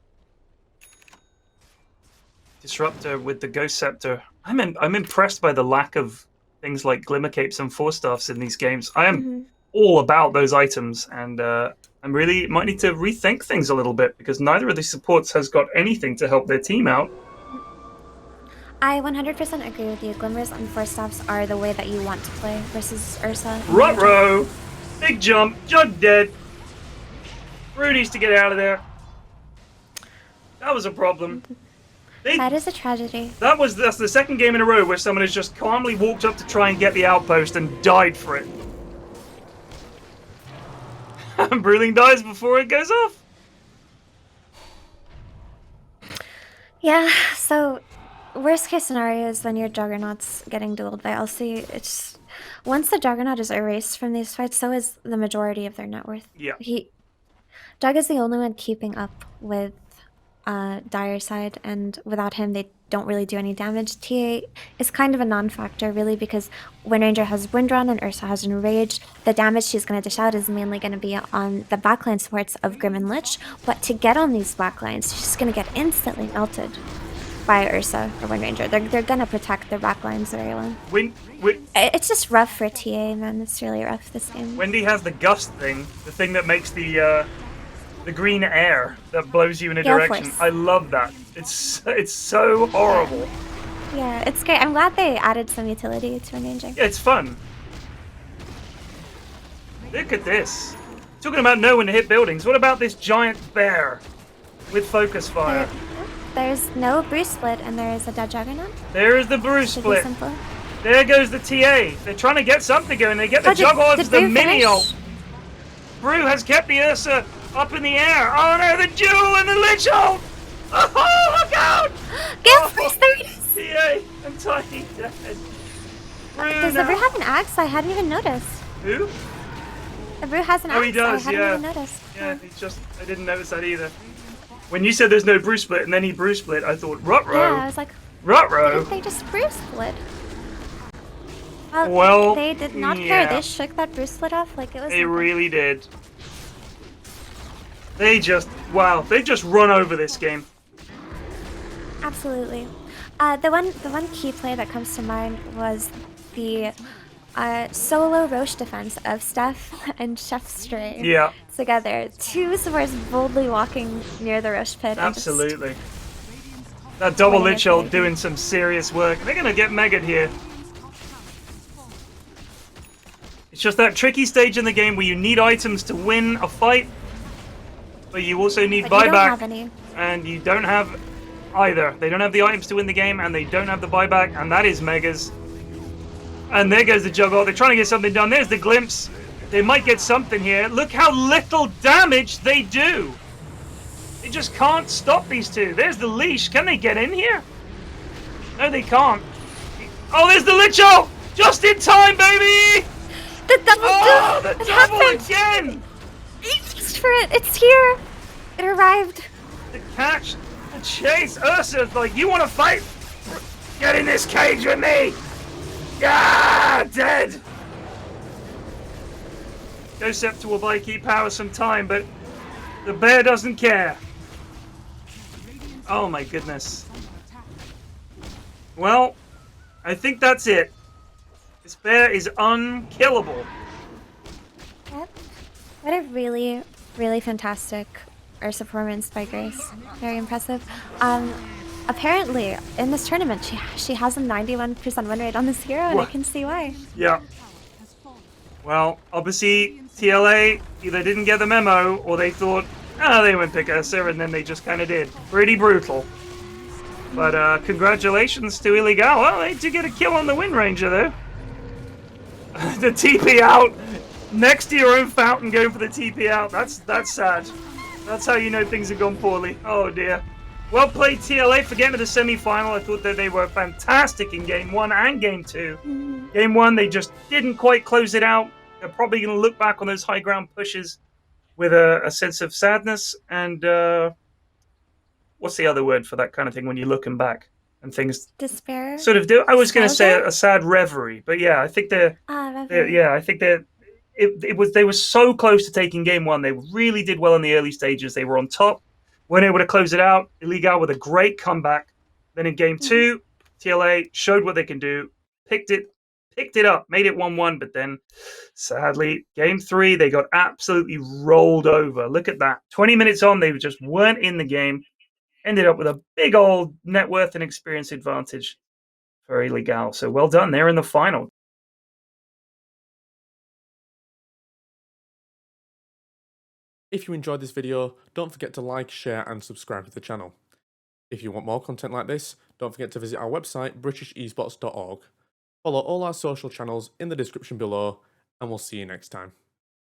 Speaker 1: Disruptor with the Ghost Scepter. I'm impressed by the lack of things like Glimmer Capes and Force Staffs in these games. I am all about those items, and I'm really might need to rethink things a little bit, because neither of these supports has got anything to help their team out.
Speaker 2: I 100% agree with you. Glimmers and Force Staffs are the way that you want to play versus Ursa.
Speaker 1: Ruh-roh! Big jump, Jug dead. Brew needs to get out of there. That was a problem.
Speaker 2: That is a tragedy.
Speaker 1: That's the second game in a row where someone has just calmly walked up to try and get the outpost and died for it. Bruling dies before it goes off.
Speaker 2: Yeah, so worst case scenario is when your Juggernaut's getting dueled by Elsie. It's once the Juggernaut is erased from these fights, so is the majority of their net worth.
Speaker 1: Yeah.
Speaker 2: Jug is the only one keeping up with Dire side, and without him they don't really do any damage. TA is kind of a non-factor, really, because when Ranger has Wind Run and Ursa has Enrage, the damage she's going to dish out is mainly going to be on the backline supports of Grim and Lich, but to get on these backlines, she's going to get instantly melted by Ursa or Wind Ranger. They're going to protect their backlines very well. It's just rough for TA, man. It's really rough this game.
Speaker 1: Wendy has the Gust thing, the thing that makes the green air that blows you in a direction.
Speaker 2: Force.
Speaker 1: I love that. It's so horrible.
Speaker 2: Yeah, it's great. I'm glad they added some utility to Ranger.
Speaker 1: Yeah, it's fun. Look at this. Talking about no one to hit buildings. What about this giant bear with focus fire?
Speaker 2: There's no Bruce Split, and there is a dead Juggernaut.
Speaker 1: There is the Bruce
Speaker 2: Should
Speaker 1: Split.
Speaker 2: be simple.
Speaker 1: There goes the TA. They're trying to get something going. They get the
Speaker 2: Did
Speaker 1: Juggles, the
Speaker 2: Brew
Speaker 1: mini
Speaker 2: finish?
Speaker 1: ult. Brew has kept the Ursa up in the air. Oh no, the Jewel and the Lich ult! Oh, look out!
Speaker 2: Give first 30s!
Speaker 1: TA and Tiny dead. Brew
Speaker 2: Does the Brew have an axe? I hadn't even noticed.
Speaker 1: Who?
Speaker 2: The Brew has an axe.
Speaker 1: Oh, he does,
Speaker 2: I hadn't
Speaker 1: yeah.
Speaker 2: even noticed.
Speaker 1: Yeah, he's just... I didn't notice that either. When you said there's no Brew Split and then he Brew Split, I thought, Ruh-roh.
Speaker 2: Yeah, I was like,
Speaker 1: Ruh-roh.
Speaker 2: they just Brew Split.
Speaker 1: Well,
Speaker 2: they did not care. They shook that Brew Split off like it was
Speaker 1: They
Speaker 2: nothing.
Speaker 1: really did. They just run over this game.
Speaker 2: Absolutely. The one key play that comes to mind was the solo Roche defense of Steph and Chef Stray.
Speaker 1: Yeah.
Speaker 2: Together, two supports boldly walking near the Roche pit.
Speaker 1: Absolutely. That double
Speaker 2: winning
Speaker 1: Lich
Speaker 2: it.
Speaker 1: ult doing some serious work. They're gonna get megged here. It's just that tricky stage in the game where you need items to win a fight, but you also need
Speaker 2: But you
Speaker 1: buyback.
Speaker 2: don't have any.
Speaker 1: And you don't have either. They don't have the items to win the game, and they don't have the buyback, and that is Megas. And there goes the Juggle. They're trying to get something done. There's the Glimpse. They might get something here. Look how little damage they do. They just can't stop these two. There's the Leash. Can they get in here? No, they can't. Oh, there's the Lich ult! Just in time, baby!
Speaker 2: The double
Speaker 1: Oh, the
Speaker 2: it
Speaker 1: double
Speaker 2: happened!
Speaker 1: again!
Speaker 2: Reached for it. It's here. It arrived.
Speaker 1: The catch, the chase. Ursa's like, you want to fight? Get in this cage with me! Yeah, dead! Ghost Scepter will buy key power some time, but the bear doesn't care. Oh my goodness. Well, I think that's it. This bear is unkillable.
Speaker 2: Yep. What a really, really fantastic Ursa performance by Grace. Very impressive. Apparently, in this tournament, she has a 91% win rate on this hero, and I
Speaker 1: What?
Speaker 2: can see why.
Speaker 1: Yeah. Well, obviously, TLA either didn't get the memo, or they thought, they won't pick Ursa, and then they just kind of did. Pretty brutal. But congratulations to IlleGAL. Well, they did get a kill on the Wind Ranger, though. The TP out. Next to your own fountain going for the TP out. That's sad. That's how you know things have gone poorly. Oh, dear. Well played, TLA, for getting to the semi-final. I thought that they were fantastic in Game 1 and Game 2. Game 1, they just didn't quite close it out. They're probably going to look back on those high ground pushes with a sense of sadness and what's the other word for that kind of thing when you're looking back and things
Speaker 2: Despair?
Speaker 1: sort of do. I was going to say
Speaker 2: Nostalgia?
Speaker 1: a sad reverie, but yeah, I think
Speaker 2: Reverie.
Speaker 1: yeah, I think they were so close to taking Game 1. They really did well in the early stages. They were on top, weren't able to close it out. IlleGAL with a great comeback. Then in Game 2, TLA showed what they can do, picked it up, made it 1-1, but then sadly, Game 3, they got absolutely rolled over. Look at that. 20 minutes on, they just weren't in the game. Ended up with a big old net worth and experience advantage for IlleGAL. So well done. They're in the final.
Speaker 4: If you enjoyed this video, don't forget to like, share and subscribe to the channel. If you want more content like this, don't forget to visit our website britishesports.org. Follow all our social channels in the description below, and we'll see you next time.